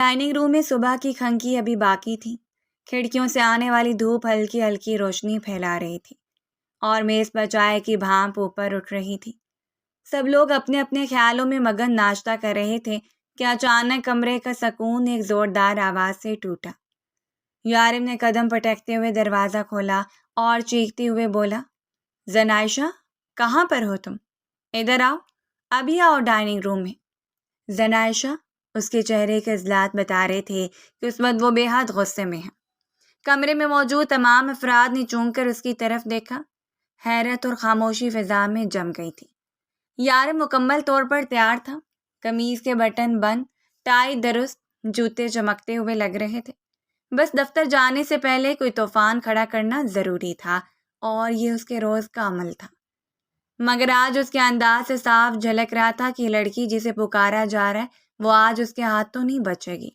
Dining room میں صبح کی کھنکی ابھی باقی تھی۔ کھڑکیوں سے آنے والی دھوپ ہلکی ہلکی روشنی پھیلا رہی تھی اور میز پر چائے کی بھاپ اوپر اٹھ رہی تھی۔ سب لوگ اپنے اپنے خیالوں میں مگن ناشتہ کر رہے تھے کہ اچانک کمرے کا سکون ایک زوردار آواز سے ٹوٹا۔ یارم نے قدم پٹکتے ہوئے دروازہ کھولا اور چیختے ہوئے بولا، زنائشہ، کہاں پر ہو تم؟ ادھر آؤ، ابھی آؤ ڈائننگ روم میں۔ زنائشہ، اس کے چہرے کے اضلاع بتا رہے تھے کہ اس وقت وہ بے حد غصے میں ہے۔ کمرے میں موجود تمام افراد نے چونک کر اس کی طرف دیکھا۔ حیرت اور خاموشی فضا میں جم گئی تھی۔ یارم مکمل طور پر تیار تھا۔ قمیض کے بٹن بند، ٹائی درست، جوتے چمکتے ہوئے لگ رہے تھے۔ بس دفتر جانے سے پہلے کوئی طوفان کھڑا کرنا ضروری تھا اور یہ اس کے روز کا عمل تھا۔ مگر آج اس کے انداز سے صاف جھلک رہا تھا کہ لڑکی جسے پکارا جا رہا ہے وہ آج اس کے ہاتھوں نہیں بچے گی۔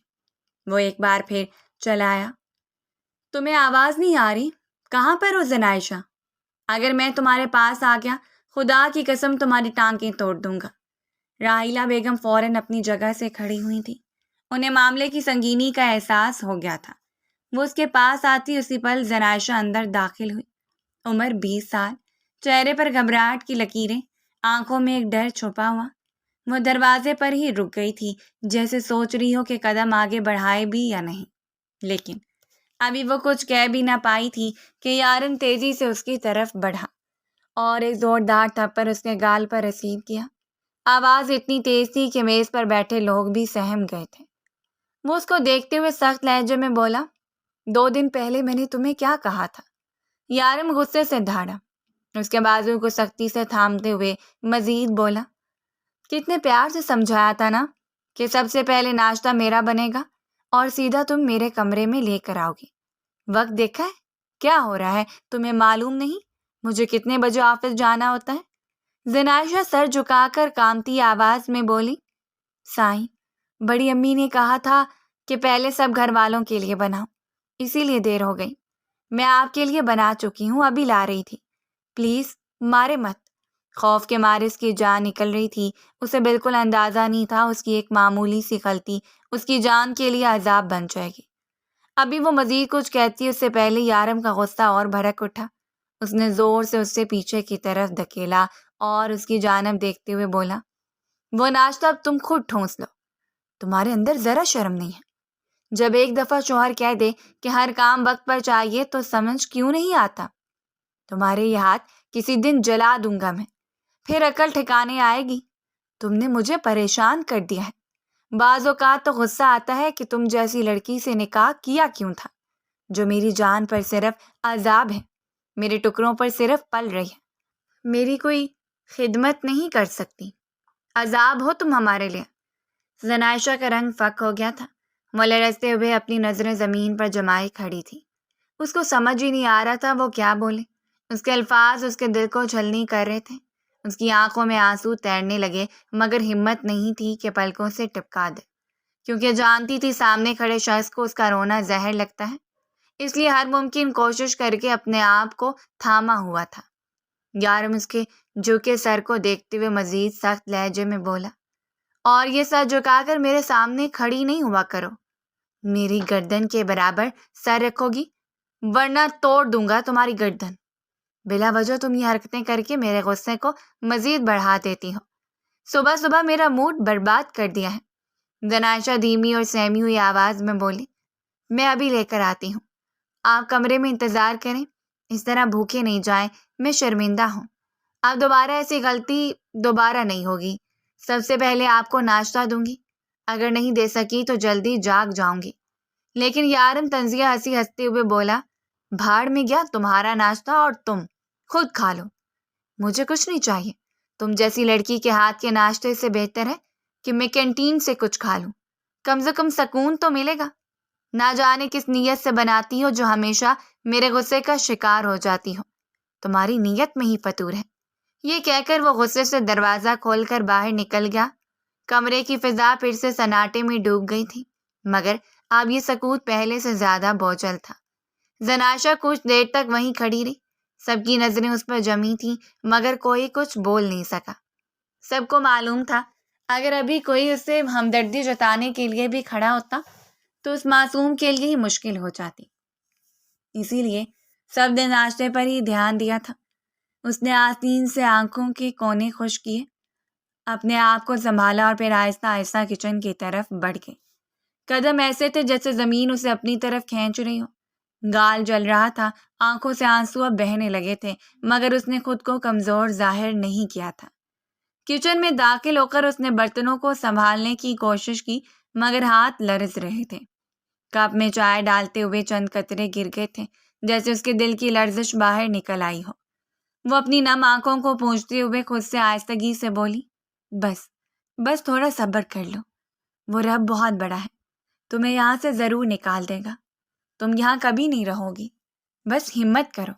وہ ایک بار پھر چلایا، تمہیں آواز نہیں آ رہی؟ کہاں پر ہو زنائشہ؟ اگر میں تمہارے پاس آ گیا، خدا کی قسم تمہاری ٹانکیں توڑ دوں گا۔ راحیلہ بیگم فوراً اپنی جگہ سے کھڑی ہوئی تھی۔ انہیں معاملے کی سنگینی کا احساس ہو گیا تھا۔ وہ اس کے پاس آتی اسی پل زنائشہ اندر داخل ہوئی۔ عمر 20 سال، چہرے پر گھبراہٹ کی لکیریں، آنکھوں میں ایک ڈر چھپا ہوا۔ وہ دروازے پر ہی رک گئی تھی، جیسے سوچ رہی ہو کہ قدم آگے بڑھائے بھی یا نہیں۔ لیکن ابھی وہ کچھ کہہ بھی نہ پائی تھی کہ یارم تیزی سے اس کی طرف بڑھا اور ایک زوردار تھپڑ اس کے گال پر رسید کیا۔ آواز اتنی تیز تھی کہ میز پر بیٹھے لوگ بھی سہم گئے تھے۔ وہ اس کو دیکھتے ہوئے سخت لہجے میں بولا، 2 دن پہلے میں نے تمہیں کیا کہا تھا؟ یارم غصے سے دھاڑا، اس کے بازو کو سختی سے تھامتے ہوئے مزید بولا، کتنے پیار سے سمجھایا تھا نا کہ سب سے پہلے ناشتہ میرا بنے گا اور سیدھا تم میرے کمرے میں لے کر آؤ گی۔ وقت دیکھا ہے کیا ہو رہا ہے؟ تمہیں معلوم نہیں مجھے کتنے بجے آفس جانا ہوتا ہے؟ زنائشہ سر جھکا کر کانپتی آواز میں بولی، سائیں، بڑی امی نے کہا تھا کہ پہلے سب گھر والوں کے لیے بناؤ، اسی لیے دیر ہو گئی۔ میں آپ کے لیے بنا چکی ہوں، ابھی لا رہی تھی۔ پلیز مارے مت۔ خوف کے مارے اس کی جان نکل رہی تھی۔ اسے بالکل اندازہ نہیں تھا اس کی ایک معمولی سی غلطی اس کی جان کے لیے عذاب بن جائے گی۔ ابھی وہ مزید کچھ کہتی اس سے پہلے یارم کا غصہ اور بھڑک اٹھا۔ اس نے زور سے اس سے پیچھے کی طرف دھکیلا اور اس کی جانب دیکھتے ہوئے بولا، وہ ناشتہ اب تم خود ٹھونس لو، تمہارے اندر ذرا شرم نہیں ہے؟ جب ایک دفعہ شوہر کہہ دے کہ ہر کام وقت پر چاہیے تو سمجھ کیوں نہیں آتا؟ تمہارے یہ ہاتھ کسی دن جلا دوں گا میں، پھر عقل ٹھکانے آئے گی۔ تم نے مجھے پریشان کر دیا ہے۔ بعض اوقات تو غصہ آتا ہے کہ تم جیسی لڑکی سے نکاح کیا کیوں تھا، جو میری جان پر صرف عذاب ہے، میرے ٹکڑوں پر صرف پل رہی ہے، میری کوئی خدمت نہیں کر سکتی، عذاب ہو تم ہمارے لیے۔ زنائشہ کا رنگ فک ہو گیا تھا۔ وہ لرزتے ہوئے اپنی نظریں زمین پر جمائے کھڑی تھی۔ اس کو سمجھ ہی نہیں آ رہا تھا وہ کیا بولے۔ اس کے الفاظ اس کے دل کو چھلنی کر رہے تھے۔ اس کی آنکھوں میں آنسو تیرنے لگے، مگر ہمت نہیں تھی کہ پلکوں سے ٹپکا دے، کیونکہ جانتی تھی سامنے کھڑے شخص کو اس کا رونا زہر لگتا ہے، اس لیے ہر ممکن کوشش کر کے اپنے آپ کو تھاما ہوا تھا۔ یارم اس کے جھکے سر کو دیکھتے ہوئے مزید سخت لہجے میں بولا، اور یہ سر جھکا کر میرے سامنے کھڑی نہیں ہوا کرو۔ میری گردن کے برابر سر رکھو گی ورنہ توڑ دوں گا تمہاری گردن۔ بلا وجہ تم یہ حرکتیں کر کے میرے غصے کو مزید بڑھا دیتی ہو۔ صبح صبح میرا موڈ برباد کر دیا ہے۔ زنائشہ دھیمی اور سہمی ہوئی آواز میں بولی، میں ابھی لے کر آتی ہوں، آپ کمرے میں انتظار کریں، اس طرح بھوکے نہیں جائیں، میں شرمندہ ہوں۔ اب دوبارہ ایسی غلطی دوبارہ نہیں ہوگی۔ سب سے پہلے آپ کو ناشتہ دوں گی، اگر نہیں دے سکی تو جلدی جاگ جاؤں گی۔ لیکن یارم طنزیہ ہنستے ہوئے بولا، بھاڑ میں گیا تمہارا ناشتہ اور تم خود کھا لو، مجھے کچھ نہیں چاہیے۔ تم جیسی لڑکی کے ہاتھ کے ناشتے سے بہتر ہے کہ میں کینٹین سے کچھ کھا لوں، کم سے کم سکون تو ملے گا۔ نہ جانے کس نیت سے بناتی ہو جو ہمیشہ میرے غصے کا شکار ہو جاتی ہو، تمہاری نیت میں ہی فطور ہے۔ یہ کہہ کر وہ غصے سے دروازہ کھول کر باہر نکل گیا۔ کمرے کی فضا پھر سے سناٹے میں ڈوب گئی تھی، مگر اب یہ سکوت پہلے سے زیادہ بوجھل تھا۔ زنائشہ کچھ دیر تک وہیں کھڑی رہی۔ سب کی نظریں اس پر جمی تھیں، مگر کوئی کچھ بول نہیں سکا۔ سب کو معلوم تھا اگر ابھی کوئی اسے ہمدردی جتانے کے لیے بھی کھڑا ہوتا تو اس معصوم کے لیے ہی مشکل ہو جاتی۔ اسی لیے سب نے ناشتے پر ہی دھیان دیا تھا۔ اس نے آستین سے آنکھوں کے کونے خشک کیے، اپنے آپ کو سنبھالا اور پھر آہستہ آہستہ کچن کی طرف بڑھ گئی۔ قدم ایسے تھے جیسے زمین اسے اپنی طرف کھینچ رہی ہو۔ گال جل رہا تھا، آنکھوں سے آنسو اب بہنے لگے تھے، مگر اس نے خود کو کمزور ظاہر نہیں کیا تھا۔ کچن میں داخل ہو کر اس نے برتنوں کو سنبھالنے کی کوشش کی، مگر ہاتھ لرز رہے تھے۔ کپ میں چائے ڈالتے ہوئے چند قطرے گر گئے تھے، جیسے اس کے دل کی لرزش باہر نکل آئی ہو۔ وہ اپنی نم آنکھوں کو پوچھتے ہوئے خود سے آہستگی سے بولی، بس تھوڑا صبر کر لو، وہ رب بہت بڑا ہے، تمہیں یہاں سے ضرور نکال دے گا، تم یہاں کبھی نہیں رہو گی، بس ہمت کرو۔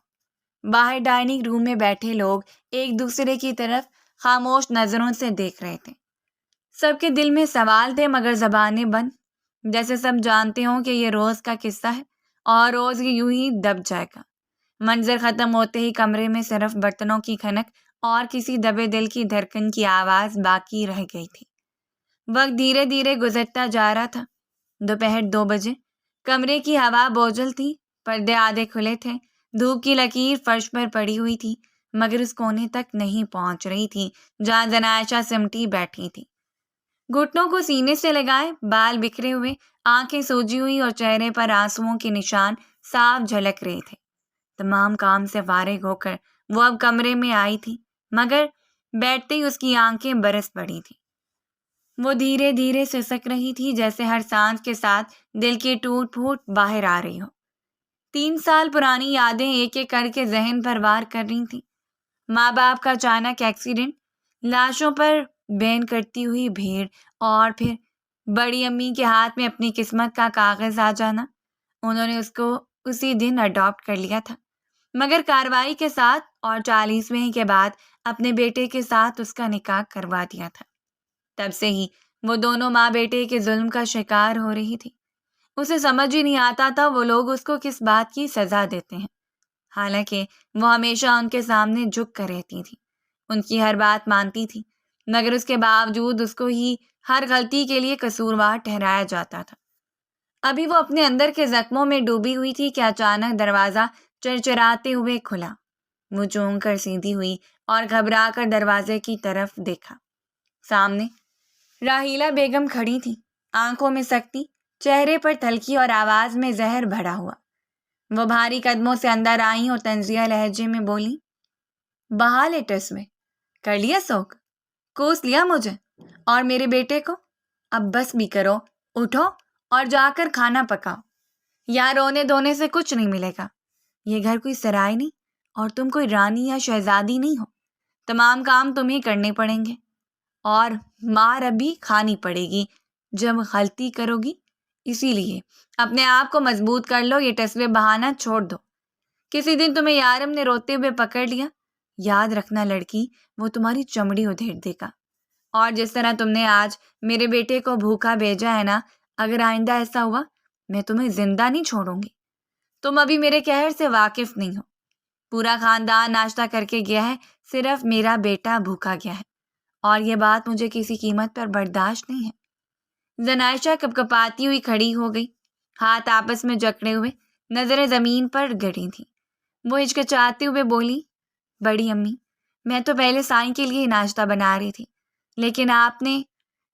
باہر ڈائننگ روم میں بیٹھے لوگ ایک دوسرے کی طرف خاموش نظروں سے دیکھ رہے تھے۔ سب کے دل میں سوال تھے مگر زبانیں بند، جیسے سب جانتے ہوں کہ یہ روز کا قصہ ہے اور روز یہ یوں ہی دب جائے گا۔ منظر ختم ہوتے ہی کمرے میں صرف برتنوں کی کھنک اور کسی دبے دل کی دھڑکن کی آواز باقی رہ گئی تھی۔ وقت دھیرے دھیرے گزرتا جا رہا تھا۔ دوپہر 2 بجے۔ کمرے کی ہوا بوجھل تھی، پردے آدھے کھلے تھے، دھوپ کی لکیر فرش پر پڑی ہوئی تھی، مگر اس کونے تک نہیں پہنچ رہی تھی جہاں زنائشہ سمٹی بیٹھی تھی، گھٹنوں کو سینے سے لگائے، بال بکھرے ہوئے، آنکھیں سوجی ہوئی اور چہرے پر آنسوؤں کے نشان صاف جھلک رہے تھے۔ تمام کام سے فارغ ہو کر وہ اب کمرے میں آئی تھی، مگر بیٹھتے ہی اس کی آنکھیں برس پڑی تھی۔ وہ دھیرے دھیرے سسک رہی تھی، جیسے ہر سانس کے ساتھ دل کی ٹوٹ پھوٹ باہر آ رہی ہو۔ 3 سال پرانی یادیں ایک ایک کر کے ذہن پر وار کر رہی تھیں۔ ماں باپ کا اچانک ایکسیڈنٹ، لاشوں پر بین کرتی ہوئی بھیڑ، اور پھر بڑی امی کے ہاتھ میں اپنی قسمت کا کاغذ آ جانا۔ انہوں نے اس کو اسی دن اڈاپٹ کر لیا تھا، مگر کارروائی کے ساتھ، اور 40ویں کے بعد اپنے بیٹے کے ساتھ اس کا نکاح کروا دیا تھا۔ تب سے ہی وہ دونوں ماں بیٹے کے ظلم کا شکار ہو رہی تھی۔ اسے سمجھ ہی نہیں آتا تھا وہ لوگ اس کو کس بات کی سزا دیتے ہیں، حالانکہ وہ ہمیشہ ان کے سامنے جھک کر رہتی تھی، ان کی ہر بات مانتی تھی، مگر اس کے باوجود اس کو ہی ہر غلطی کے لیے قصوروار ٹھہرایا جاتا تھا۔ ابھی وہ اپنے اندر کے زخموں میں ڈوبی ہوئی تھی کہ اچانک دروازہ چرچراتے ہوئے کھلا۔ وہ چونک کر سیدھی ہوئی اور گھبرا کر دروازے کی طرف دیکھا۔ سامنے راحیلہ بیگم کھڑی تھی، آنکھوں میں سختی، چہرے پر تلخی اور آواز میں زہر بھرا ہوا۔ وہ بھاری قدموں سے اندر آئیں اور طنزیہ لہجے میں بولی، بہا لیٹس میں کر لیا سوگ، کوس لیا مجھے اور میرے بیٹے کو، اب بس بھی کرو، اٹھو اور جا کر کھانا پکاؤ، یا رونے دھونے سے کچھ نہیں ملے گا۔ یہ گھر کوئی سرائے نہیں اور تم کوئی رانی یا شہزادی نہیں ہو، تمام کام تمہیں کرنے پڑیں گے اور مار ابھی کھانی پڑے گی جب غلطی کرو گی۔ اسی لیے اپنے آپ کو مضبوط کر لو، یہ ٹسوے بہانا چھوڑ دو۔ کسی دن تمہیں یارم نے روتے ہوئے پکڑ لیا، یاد رکھنا لڑکی، وہ تمہاری چمڑی ادھیڑ دے گا، اور جس طرح تم نے آج میرے بیٹے کو بھوکا بھیجا ہے نا، اگر آئندہ ایسا ہوا میں تمہیں زندہ نہیں چھوڑوں گی۔ تم ابھی میرے قہر سے واقف نہیں ہو، پورا خاندان ناشتہ کر کے گیا ہے، صرف میرا بیٹا بھوکا گیا ہے، اور یہ بات مجھے کسی قیمت پر برداشت نہیں ہے۔ زنائشہ کپکپاتی ہوئی کھڑی ہو گئی، ہاتھ آپس میں جکڑے ہوئے، نظریں زمین پر گڑی تھیں۔ وہ ہچکچاتے ہوئے بولی، بڑی امی، میں تو پہلے سائیں کے لیے ناشتہ بنا رہی تھی، لیکن آپ نے…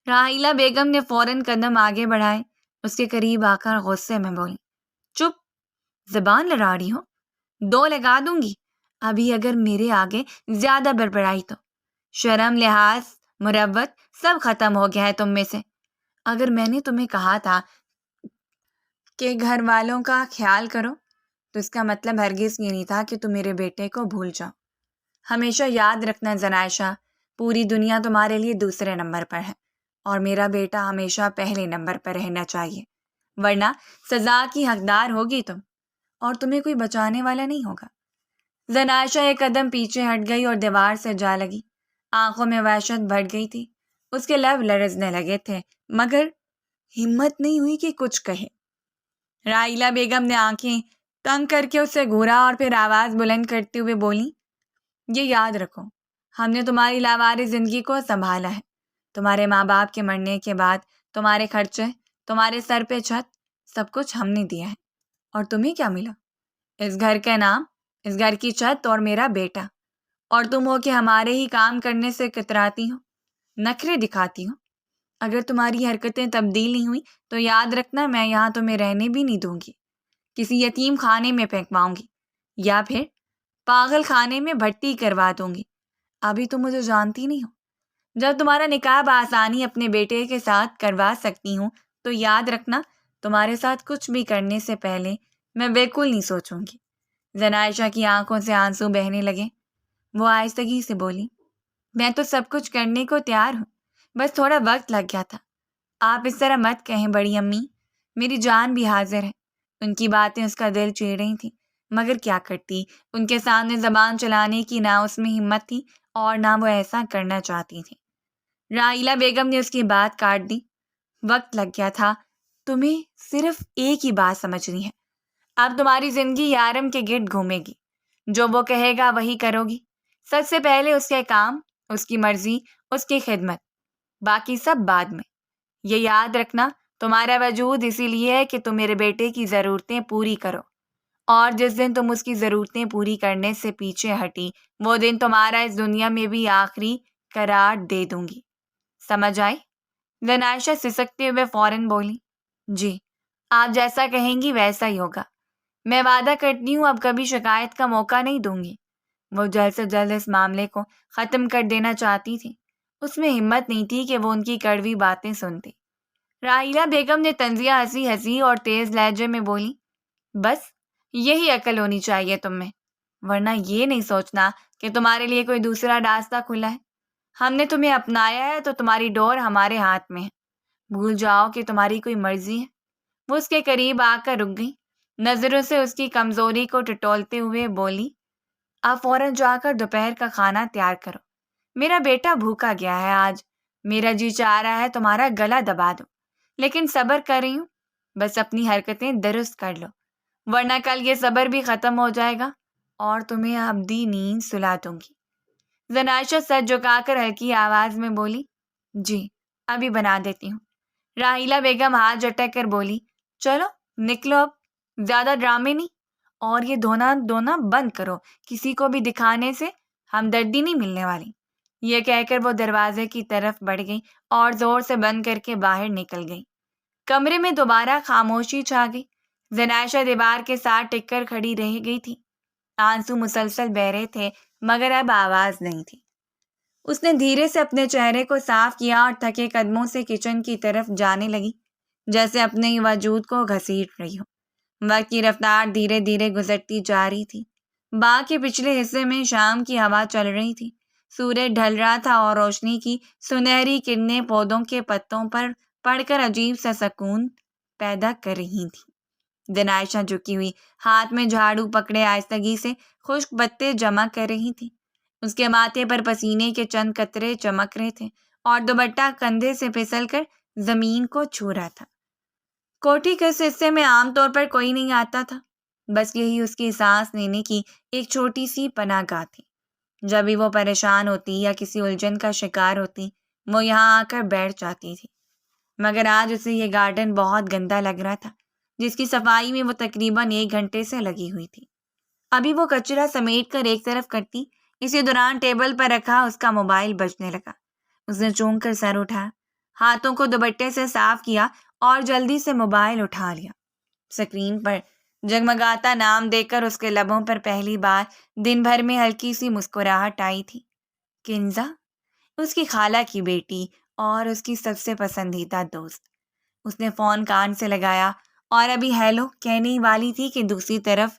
راحیلہ بیگم نے فوراً قدم آگے بڑھائے، اس کے قریب آ کر غصے میں بولی، چپ، زبان لڑا رہی ہو، 2 لگا دوں گی ابھی اگر میرے آگے زیادہ بڑبڑائی تو۔ شرم، لحاظ، مروت سب ختم ہو گیا ہے تم میں سے۔ اگر میں نے تمہیں کہا تھا کہ گھر والوں کا خیال کرو تو اس کا مطلب ہرگز یہ نہیں تھا کہ تم میرے بیٹے کو بھول جاؤ۔ ہمیشہ یاد رکھنا زنائشہ، پوری دنیا تمہارے لیے دوسرے نمبر پر ہے اور میرا بیٹا ہمیشہ پہلے نمبر پر رہنا چاہیے، ورنہ سزا کی حقدار ہوگی تم، اور تمہیں کوئی بچانے والا نہیں ہوگا۔ زنائشہ ایک قدم پیچھے ہٹ گئی اور دیوار سے جا لگی، آنکھوں میں وحشت بڑھ گئی تھی، اس کے لب لرزنے لگے تھے، مگر ہمت نہیں ہوئی کہ کچھ کہے۔ راحیلہ بیگم نے آنکھیں تنگ کر کے اسے گھورا اور پھر آواز بلند کرتے ہوئے بولی، یہ یاد رکھو، ہم نے تمہاری لاوارث زندگی کو سنبھالا ہے، تمہارے ماں باپ کے مرنے کے بعد تمہارے خرچے، تمہارے سر پہ چھت، سب کچھ ہم نے دیا ہے، اور تمہیں کیا ملا؟ اس گھر کا نام، اس گھر کی چھت اور میرا بیٹا، اور تم ہو کہ ہمارے ہی کام کرنے سے کتراتی ہو، نخرے دکھاتی ہو۔ اگر تمہاری حرکتیں تبدیل نہیں ہوئی تو یاد رکھنا میں یہاں تمہیں رہنے بھی نہیں دوں گی، کسی یتیم خانے میں پھینکواؤں گی یا پھر پاگل خانے میں بھرتی کروا دوں گی۔ ابھی تم مجھے جانتی نہیں ہو، جب تمہارا نکاح بآسانی اپنے بیٹے کے ساتھ کروا سکتی ہوں تو یاد رکھنا تمہارے ساتھ کچھ بھی کرنے سے پہلے میں بالکل نہیں سوچوں گی۔ زنائشہ کی آنکھوں سے آنسو بہنے لگے۔ وہ آہستگی سے بولی، میں تو سب کچھ کرنے کو تیار ہوں، بس تھوڑا وقت لگ گیا تھا۔ آپ اس طرح مت کہیں بڑی امی، میری جان بھی حاضر ہے۔ ان کی باتیں اس کا دل چیر رہی تھیں، مگر کیا کرتی، ان کے سامنے زبان چلانے کی نہ اس میں ہمت تھی اور نہ وہ ایسا کرنا چاہتی تھی۔ راحیلہ بیگم نے اس کی بات کاٹ دی۔ وقت لگ گیا تھا، تمہیں صرف ایک ہی بات سمجھنی ہے، اب تمہاری زندگی یارم کے گرد گھومے گی، جو وہ کہے گا وہی کرو گی۔ سب سے پہلے اس کے کام، اس کی مرضی، اس کی خدمت، باقی سب بعد میں۔ یہ یاد رکھنا تمہارا وجود اسی لیے ہے کہ تم میرے بیٹے کی ضرورتیں پوری کرو، اور جس دن تم اس کی ضرورتیں پوری کرنے سے پیچھے ہٹی وہ دن تمہارا اس دنیا میں بھی آخری قرار دے دوں گی۔ سمجھ آئی؟ زنائشہ سسکتے ہوئے فوراً بولی، جی، آپ جیسا کہیں گی ویسا ہی ہوگا۔ میں وعدہ کرتی ہوں اب کبھی شکایت کا موقع نہیں دوں گی۔ وہ جلد سے جلد اس معاملے کو ختم کر دینا چاہتی تھی، اس میں ہمت نہیں تھی کہ وہ ان کی کڑوی باتیں سنتی۔ راحیلہ بیگم نے طنزیہ ہنسی ہنسی اور تیز لہجے میں بولی، بس یہی عقل ہونی چاہیے تم میں، ورنہ یہ نہیں سوچنا کہ تمہارے لیے کوئی دوسرا راستہ کھلا ہے۔ ہم نے تمہیں اپنایا ہے تو تمہاری ڈور ہمارے ہاتھ میں ہے، بھول جاؤ کہ تمہاری کوئی مرضی ہے۔ وہ اس کے قریب آ کر رک گئی، نظروں سے اس کی کمزوری کو ٹٹولتے ہوئے بولی، آپ فوراً جا کر دوپہر کا کھانا تیار کرو، میرا بیٹا بھوکا گیا ہے آج، میرا جی چاہ رہا ہے تمہارا گلا دبا دو، لیکن صبر کر رہی ہوں، بس اپنی حرکتیں درست کر لو، ورنہ کل یہ صبر بھی ختم ہو جائے گا اور تمہیں ابدی نیند سلا دوں گی۔ زنائشہ سر جھکا کر ہلکی آواز میں بولی، جی، ابھی بنا دیتی ہوں۔ راحیلہ بیگم ہاتھ جھٹک کر بولی، چلو نکلو اب، زیادہ ڈرامے نہیں، اور یہ دھونا بند کرو، کسی کو بھی دکھانے سے ہمدردی نہیں ملنے والی۔ یہ کہہ کر وہ دروازے کی طرف بڑھ گئی اور زور سے بند کر کے باہر نکل گئی۔ کمرے میں دوبارہ خاموشی چھا گئی۔ زنائشہ دیوار کے ساتھ ٹک کر کھڑی رہ گئی تھی، آنسو مسلسل بہہ رہے تھے مگر اب آواز نہیں تھی۔ اس نے دھیرے سے اپنے چہرے کو صاف کیا اور تھکے قدموں سے کچن کی طرف جانے لگی، جیسے اپنے ہی وجود کو گھسیٹ رہی ہو۔ وقت کی رفتار دھیرے دھیرے گزرتی جا رہی تھی۔ باغ کے پچھلے حصے میں شام کی ہوا چل رہی تھی، سورج ڈھل رہا تھا اور روشنی کی سنہری کرنیں پودوں کے پتوں پر پڑ کر عجیب سا سکون پیدا کر رہی تھیں۔ زنائشہ جھکی ہوئی ہاتھ میں جھاڑو پکڑے آہستگی سے خشک پتے جمع کر رہی تھی۔ اس کے ماتھے پر پسینے کے چند قطرے چمک رہے تھے اور دوپٹہ کندھے سے پھسل کر زمین کو چھو رہا تھا۔ کوٹھی کے اس حصے میں عام طور پر کوئی نہیں آتا تھا، بس یہی اس کی سانس لینے کی ایک چھوٹی سی پناہ گاہ تھی۔ جب بھی وہ پریشان ہوتی یا کسی الجھن کا شکار ہوتی وہ یہاں آ کر بیٹھ جاتی تھی، مگر آج اسے یہ گارڈن بہت گندا لگ رہا تھا، جس کی صفائی میں وہ تقریباً 1 گھنٹے سے لگی ہوئی تھی۔ ابھی وہ کچرا سمیٹ کر ایک طرف کرتی، اسی دوران ٹیبل پر رکھا اس کا موبائل بجنے لگا۔ اس نے چونک کر سر اٹھایا، ہاتھوں کو دوپٹے سے صاف کیا اور جلدی سے موبائل اٹھا لیا۔ سکرین پر جگمگاتا نام دیکھ کر اس کے لبوں پر پہلی بار دن بھر میں ہلکی سی مسکراہٹ آئی تھی۔ کنزا، اس کی خالہ کی بیٹی اور اس کی سب سے پسندیدہ دوست۔ اس نے فون کان سے لگایا اور ابھی ہیلو کہنے ہی والی تھی کہ دوسری طرف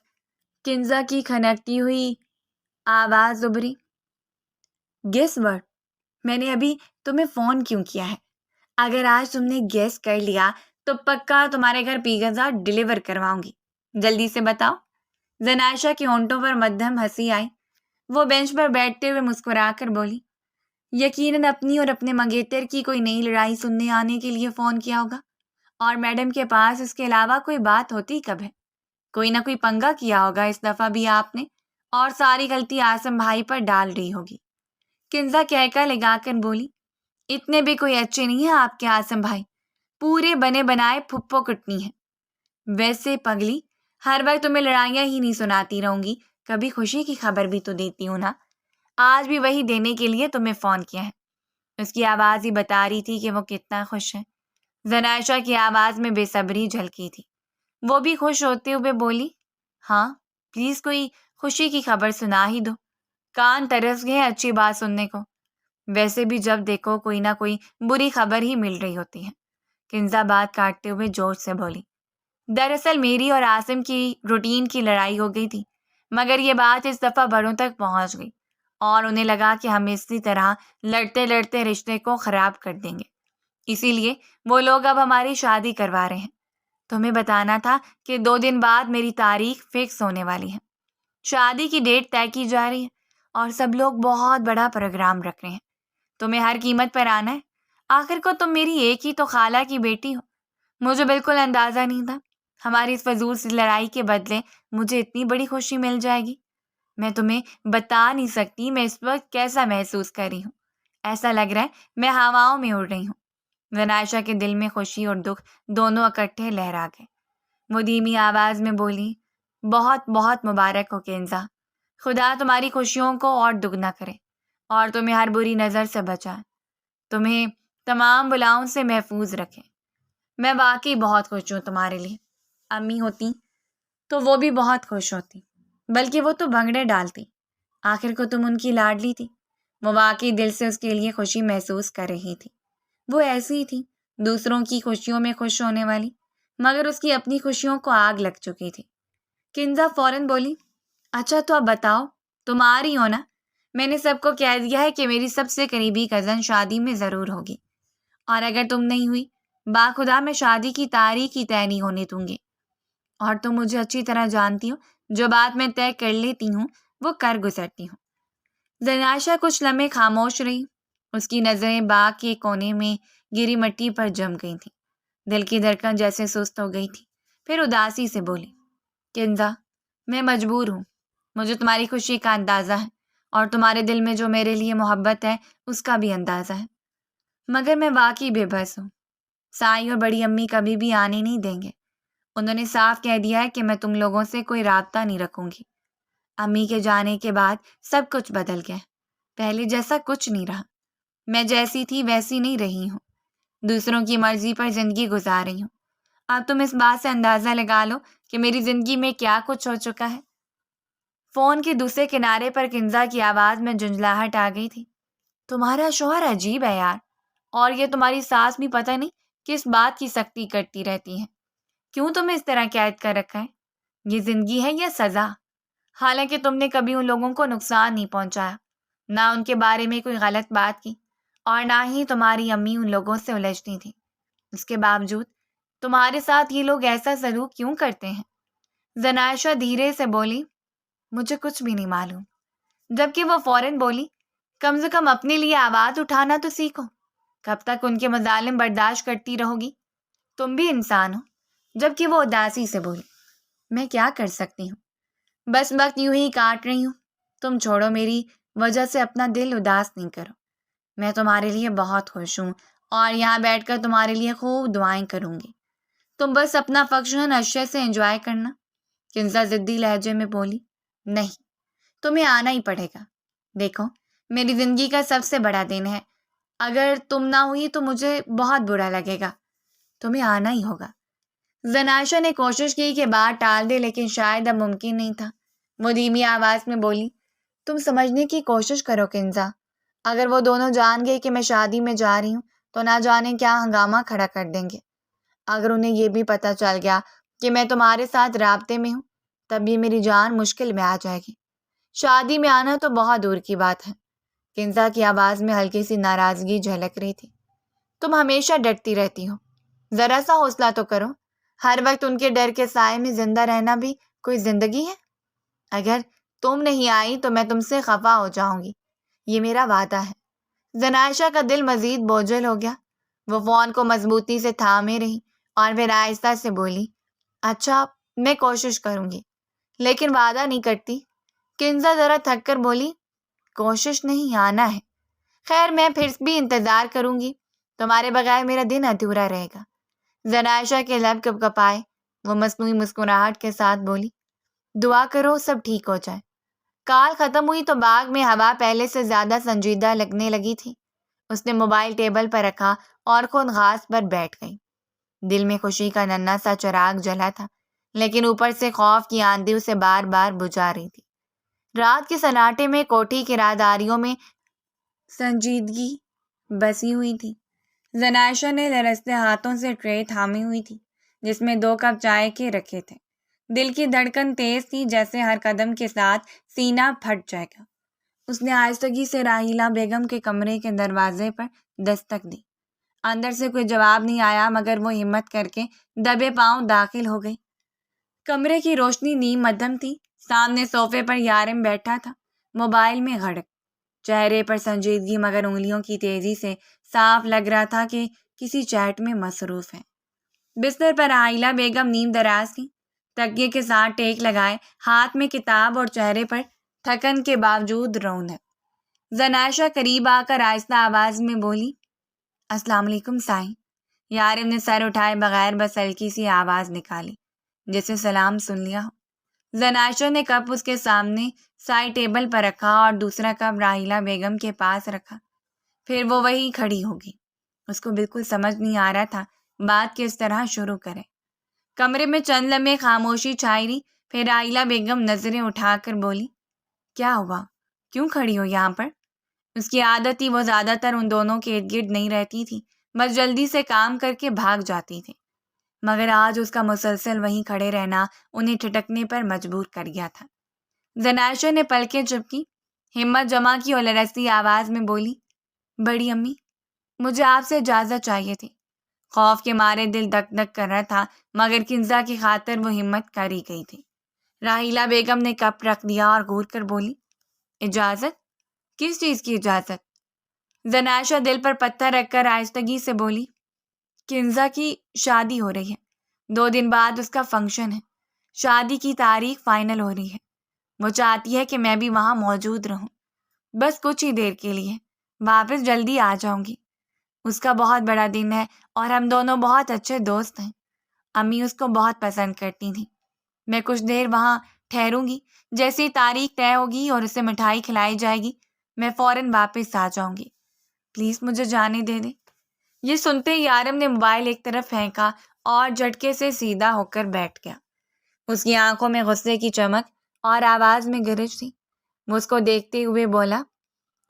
کنزا کی کھنکتی ہوئی آواز ابھری، گیس ورڈ، میں نے ابھی تمہیں فون کیوں کیا ہے؟ اگر آج تم نے گیس کر لیا تو پکا تمہارے گھر پیزا ڈیلیور کرواؤں گی، جلدی سے بتاؤ۔ زنائشہ کے ہونٹوں پر مدھم ہنسی آئی۔ وہ بینچ پر بیٹھتے ہوئے مسکرا کر بولی، یقیناً اپنی اور اپنے منگیتر کی کوئی نئی لڑائی سننے آنے کے لیے فون کیا ہوگا، اور میڈم کے پاس اس کے علاوہ کوئی بات ہوتی کب ہے؟ کوئی نہ کوئی پنگا کیا ہوگا اس دفعہ بھی آپ نے، اور ساری غلطی عاصم بھائی پر ڈال رہی ہوگی۔ کنزا کہکا لگا کر بولی، اتنے بھی کوئی اچھے نہیں ہیں آپ کے عاصم بھائی، پورے بنے بنائے پھپھو کٹنی ہیں۔ ویسے پگلی، ہر وقت تمہیں لڑائیاں ہی نہیں سناتی رہوں گی، کبھی خوشی کی خبر بھی تو دیتی ہوں نا۔ آج بھی وہی دینے کے لیے تمہیں فون کیا ہے۔ اس کی آواز ہی بتا رہی تھی کہ وہ کتنا خوش ہے۔ زنائشہ کی آواز میں بے صبری جھلکی تھی۔ وہ بھی خوش ہوتے ہوئے بولی، ہاں پلیز کوئی خوشی کی خبر سنا ہی دو، کان ترس گئے اچھی بات سننے کو۔ ویسے بھی جب دیکھو کوئی نہ کوئی بری خبر ہی مل رہی ہوتی ہے۔ کنزا بات کاٹتے ہوئے جوش سے بولی، دراصل میری اور عاصم کی روٹین کی لڑائی ہو گئی تھی، مگر یہ بات اس دفعہ بڑوں تک پہنچ گئی اور انہیں لگا کہ ہم اسی طرح لڑتے لڑتے رشتے کو خراب کر دیں گے، اسی لیے وہ لوگ اب ہماری شادی کروا رہے ہیں۔ تمہیں بتانا تھا کہ 2 دن بعد میری تاریخ فکس ہونے والی ہے، شادی کی ڈیٹ طے کی جا رہی ہے اور سب لوگ بہت بڑا پروگرام رکھ رہے ہیں۔ تمہیں ہر قیمت پر آنا ہے، آخر کو تم میری ایک ہی تو خالہ کی بیٹی ہو۔ مجھے بالکل اندازہ نہیں تھا ہماری اس فضول سی لڑائی کے بدلے مجھے اتنی بڑی خوشی مل جائے گی۔ میں تمہیں بتا نہیں سکتی میں اس وقت کیسا محسوس کر رہی ہوں، ایسا لگ رہا ہے میں ہواؤں میں اڑ رہی ہوں۔ زنائشہ کے دل میں خوشی اور دکھ دونوں اکٹھے لہرا گئے۔ وہ دھیمی آواز میں بولی، بہت بہت مبارک ہو کنزا، خدا تمہاری خوشیوں کو اور دگنا کرے اور تمہیں ہر بری نظر سے بچائے، تمہیں تمام بلاؤں سے محفوظ رکھے۔ میں واقعی بہت خوش ہوں تمہارے لیے۔ امی ہوتی تو وہ بھی بہت خوش ہوتی، بلکہ وہ تو بھنگڑے ڈالتی، آخر کو تم ان کی لاڈلی تھی۔ وہ واقعی دل سے اس کے لیے خوشی محسوس کر رہی تھی۔ وہ ایسی ہی تھی، دوسروں کی خوشیوں میں خوش ہونے والی، مگر اس کی اپنی خوشیوں کو آگ لگ چکی تھی۔ کنزا فوراً بولی، اچھا تو اب بتاؤ، تم آ رہی ہو نا؟ میں نے سب کو کہہ دیا ہے کہ میری سب سے قریبی کزن شادی میں ضرور ہوگی، اور اگر تم نہیں ہوئی باخدا میں شادی کی تاریخ ہی طے نہیں ہونے دوں گی۔ اور تم مجھے اچھی طرح جانتی ہو، جو بات میں طے کر لیتی ہوں وہ کر گزرتی ہوں۔ زنائشہ کچھ لمحے خاموش رہی، اس کی نظریں باغ کے کونے میں گری مٹی پر جم گئی تھیں، دل کی دھڑکن جیسے سست ہو گئی تھی۔ پھر اداسی سے بولی، کنزا میں مجبور ہوں، مجھے تمہاری خوشی کا اندازہ ہے اور تمہارے دل میں جو میرے لیے محبت ہے اس کا بھی اندازہ ہے، مگر میں واقعی بے بس ہوں۔ سائی اور بڑی امی کبھی بھی آنے نہیں دیں گے، انہوں نے صاف کہہ دیا ہے کہ میں تم لوگوں سے کوئی رابطہ نہیں رکھوں گی۔ امی کے جانے کے بعد سب کچھ بدل گیا، پہلے جیسا کچھ نہیں رہا، میں جیسی تھی ویسی نہیں رہی ہوں، دوسروں کی مرضی پر زندگی گزار رہی ہوں۔ اب تم اس بات سے اندازہ لگا لو کہ میری زندگی میں کیا کچھ ہو چکا ہے۔ فون کے دوسرے کنارے پر کنزا کی آواز میں جھنجھلاہٹ آ گئی تھی، تمہارا شوہر عجیب ہے یار، اور یہ تمہاری ساس بھی پتہ نہیں کس بات کی سختی کرتی رہتی ہے، کیوں تمہیں اس طرح قید کر رکھا ہے؟ یہ زندگی ہے یا سزا؟ حالانکہ تم نے کبھی ان لوگوں کو نقصان نہیں پہنچایا، نہ ان کے بارے میں کوئی غلط بات کی، اور نہ ہی تمہاری امی ان لوگوں سے الجھتی تھی۔ اس کے باوجود تمہارے ساتھ یہ لوگ ایسا سلوک کیوں کرتے ہیں؟ زنائشہ دھیرے سے بولی، مجھے کچھ بھی نہیں معلوم۔ جبکہ وہ فوراً بولی، کم سے کم اپنے لیے آواز اٹھانا تو سیکھو، کب تک ان کے مظالم برداشت کرتی رہو گی؟ تم بھی انسان ہو۔ جبکہ وہ اداسی سے بولی، میں کیا کر سکتی ہوں، بس وقت یوں ہی کاٹ رہی ہوں، تم چھوڑو، میری وجہ سے اپنا دل اداس نہیں کرو، میں تمہارے لیے بہت خوش ہوں اور یہاں بیٹھ کر تمہارے لیے خوب دعائیں کروں گی، تم بس اپنا فنکشن اچھے سے انجوائے کرنا۔ کنزا ضدی لہجے میں بولی، نہیں، تمہیں آنا ہی پڑے گا، دیکھو میری زندگی کا سب سے بڑا دن ہے، اگر تم نہ ہوئی تو مجھے بہت برا لگے گا، تمہیں آنا ہی ہوگا۔ زنائشہ نے کوشش کی کہ بات ٹال دے، لیکن شاید اب ممکن نہیں تھا۔ وہ دھیمی آواز میں بولی، تم سمجھنے کی کوشش کرو کنزا، اگر وہ دونوں جان گئے کہ میں شادی میں جا رہی ہوں تو نہ جانے کیا ہنگامہ کھڑا کر دیں گے۔ اگر انہیں یہ بھی پتہ چل گیا کہ میں تمہارے ساتھ رابطے میں ہوں، تب بھی میری جان مشکل میں آ جائے گی، شادی میں آنا تو بہت دور کی بات ہے۔ کنزا کی آواز میں ہلکی سی ناراضگی جھلک رہی تھی، تم ہمیشہ ڈرتی رہتی ہو، ذرا سا حوصلہ تو کرو، ہر وقت ان کے ڈر کے سائے میں زندہ رہنا بھی کوئی زندگی ہے؟ اگر تم نہیں آئی تو میں تم سے خفا ہو جاؤں گی، یہ میرا وعدہ ہے۔ زنائشہ کا دل مزید بوجھل ہو گیا، وہ فون کو مضبوطی سے تھامے رہی اور پھر آہستہ سے بولی، اچھا میں کوشش کروں گی، لیکن وعدہ نہیں کرتی۔ کنزا ذرا تھک کر بولی، کوشش نہیں، آنا ہے۔ خیر میں پھر بھی انتظار کروں گی، تمہارے بغیر میرا دن ادھورا رہے گا۔ زنائشہ کے لب کپکپائے، وہ مصنوعی مسکراہٹ کے ساتھ بولی، دعا کرو سب ٹھیک ہو جائے۔ کال ختم ہوئی تو باغ میں ہوا پہلے سے زیادہ سنجیدہ لگنے لگی تھی۔ اس نے موبائل ٹیبل پر رکھا اور خود گھاس پر بیٹھ گئی۔ دل میں خوشی کا ننھا سا چراغ جلا تھا، لیکن اوپر سے خوف کی آندھی اسے بار بار بجھا رہی تھی۔ رات کے سناٹے میں کوٹھی کی راہداریوں میں سنجیدگی بسی ہوئی تھی۔ زنائشہ نے لرزتے ہاتھوں سے ٹرے تھامی ہوئی تھی جس میں 2 کپ چائے کے رکھے تھے۔ دل کی دھڑکن تیز تھی، جیسے ہر قدم کے ساتھ سینہ پھٹ جائے گا۔ اس نے آہستگی سے راحیلہ بیگم کے کمرے کے دروازے پر دستک دی۔ اندر سے کوئی جواب نہیں آیا، مگر وہ ہمت کر کے دبے پاؤں داخل ہو گئی۔ کمرے کی روشنی نیم مدھم تھی۔ سامنے صوفے پر یارم بیٹھا تھا، موبائل میں غرق، چہرے پر سنجیدگی، مگر انگلیوں کی تیزی سے صاف لگ رہا تھا کہ کسی چیٹ میں مصروف ہے۔ بستر پر راحیلہ بیگم نیم دراز تھی، تکیے کے ساتھ ٹیک لگائے، ہاتھ میں کتاب اور چہرے پر تھکن کے باوجود رونق۔ زنائشہ قریب آ کر آہستہ آواز میں بولی، السلام علیکم سائیں۔ یارم نے سر اٹھائے بغیر بس ہلکی سی آواز نکالی، جیسے سلام سن لیا ہو۔ زنائشہ نے کپ اس کے سامنے سائڈ ٹیبل پر رکھا اور دوسرا کپ راحیلہ بیگم کے پاس رکھا۔ پھر وہ وہیں کھڑی ہو گئی۔ اس کو بالکل سمجھ نہیں آ رہا تھا بات کس طرح شروع کرے۔ کمرے میں چند لمحے خاموشی چھائی رہی، پھر راحیلہ بیگم نظریں اٹھا کر بولی، کیا ہوا؟ کیوں کھڑی ہو یہاں پر؟ اس کی عادت تھی وہ زیادہ تر ان دونوں کے ارد گرد نہیں رہتی تھی، بس جلدی سے کام کر کے بھاگ جاتی تھی، مگر آج اس کا مسلسل وہیں کھڑے رہنا انہیں ٹھٹکنے پر مجبور کر گیا تھا۔ زنائشہ نے پلکیں چپکی، ہمت جمع کی اور لرزتی آواز میں بولی، بڑی امی، مجھے آپ سے اجازت چاہیے تھی۔ خوف کے مارے دل دک دک کر رہا تھا، مگر کنزا کی خاطر وہ ہمت کر ہی گئی تھی۔ راحیلہ بیگم نے کپ رکھ دیا اور گھور کر بولی، اجازت؟ کس چیز کی اجازت؟ زنائشہ دل پر پتھر رکھ کر آہستگی سے بولی، کنزا کی شادی ہو رہی ہے، 2 دن بعد اس کا فنکشن ہے، شادی کی تاریخ فائنل ہو رہی ہے، وہ چاہتی ہے کہ میں بھی وہاں موجود رہوں، بس کچھ ہی دیر کے لیے، واپس جلدی آ جاؤں گی۔ اس کا بہت بڑا دن ہے اور ہم دونوں بہت اچھے دوست ہیں۔ امی اس کو بہت پسند کرتی تھیں۔ میں کچھ دیر وہاں ٹھہروں گی، جیسی تاریخ طے ہوگی اور اسے مٹھائی کھلائی جائے گی میں فوراً واپس آ جاؤں گی، پلیز مجھے جانے دے دیں۔ یہ سنتے ہی یارم نے موبائل ایک طرف پھینکا اور جھٹکے سے سیدھا ہو کر بیٹھ گیا۔ اس کی آنکھوں میں غصے کی چمک اور آواز میں گرج تھی۔ وہ اس کو دیکھتے ہوئے بولا،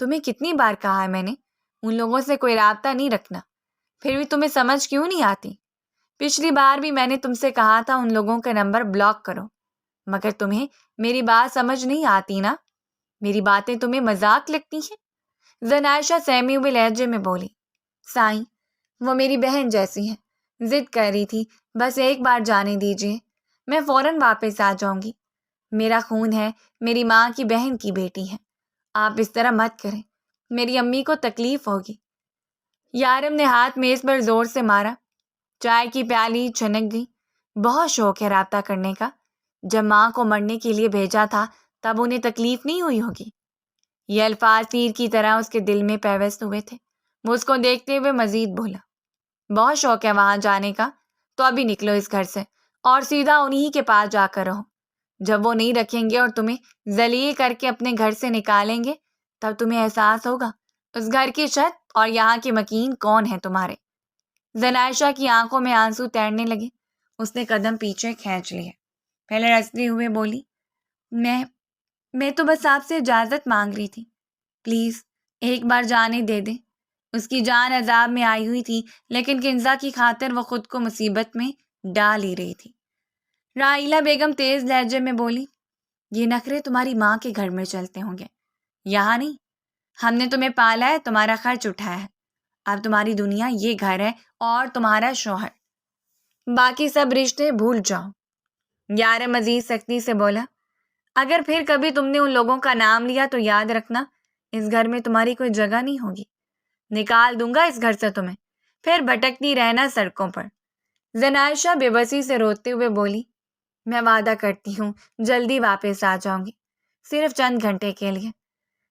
تمہیں کتنی بار کہا ہے میں نے ان لوگوں سے کوئی رابطہ نہیں رکھنا، پھر بھی تمہیں سمجھ کیوں نہیں آتی؟ پچھلی بار بھی میں نے تم سے کہا تھا ان لوگوں کا نمبر بلاک کرو، مگر تمہیں میری بات سمجھ نہیں آتی نا؟ میری باتیں تمہیں مذاق لگتی ہیں؟ زنائشہ سہمے ہوئے لہجے میں بولی، سائیں، وہ میری بہن جیسی ہے، ضد کر رہی تھی، بس ایک بار جانے دیجیے، میں فوراً واپس آ جاؤں گی، میرا خون ہے، میری ماں کی بہن کی بیٹی ہے، آپ اس طرح مت کریں، میری امی کو تکلیف ہوگی۔ یارم نے ہاتھ میز پر زور سے مارا، چائے کی پیالی چھنک گئی۔ بہت شوق ہے رابطہ کرنے کا، جب ماں کو مرنے کے لیے بھیجا تھا تب انہیں تکلیف نہیں ہوئی ہوگی۔ یہ الفاظ تیر کی طرح اس کے دل میں پیوست ہوئے تھے۔ وہ اس کو دیکھتے ہوئے مزید بولا، بہت شوق ہے وہاں جانے کا، تو ابھی نکلو اس گھر سے اور سیدھا انہی کے پاس جا کر رہو۔ جب وہ نہیں رکھیں گے اور تمہیں ذلیل کر کے اپنے گھر سے نکالیں گے، تب تمہیں احساس ہوگا اس گھر کی چھت اور یہاں کے مکین کون ہیں تمہارے۔ زنائشہ کی آنکھوں میں آنسو تیرنے لگے۔ اس نے قدم پیچھے کھینچ لیے، پہلے رستے ہوئے بولی، میں تو بس آپ سے اجازت مانگ رہی تھی، پلیز ایک بار جانے دے دیں۔ اس کی جان عذاب میں آئی ہوئی تھی، لیکن کنزا کی خاطر وہ خود کو مصیبت میں ڈال ہی رہی تھی۔ راحیلہ بیگم تیز لہجے میں بولی، یہ نخرے تمہاری ماں کے گھر میں چلتے ہوں گے، یہاں نہیں۔ ہم نے تمہیں پالا ہے، تمہارا خرچ اٹھایا ہے، اب تمہاری دنیا یہ گھر ہے اور تمہارا شوہر، باقی سب رشتے بھول جاؤ۔ یارم مزید سختی سے بولا، اگر پھر کبھی تم نے ان لوگوں کا نام لیا تو یاد رکھنا اس گھر میں تمہاری کوئی جگہ نہیں ہوگی، نکال دوں گا اس گھر سے تمہیں، پھر بھٹکتی رہنا سڑکوں پر۔ زنائشہ بے بسی سے روتے ہوئے بولی، میں وعدہ کرتی ہوں جلدی واپس آ جاؤں گی، صرف چند گھنٹے کے لیے۔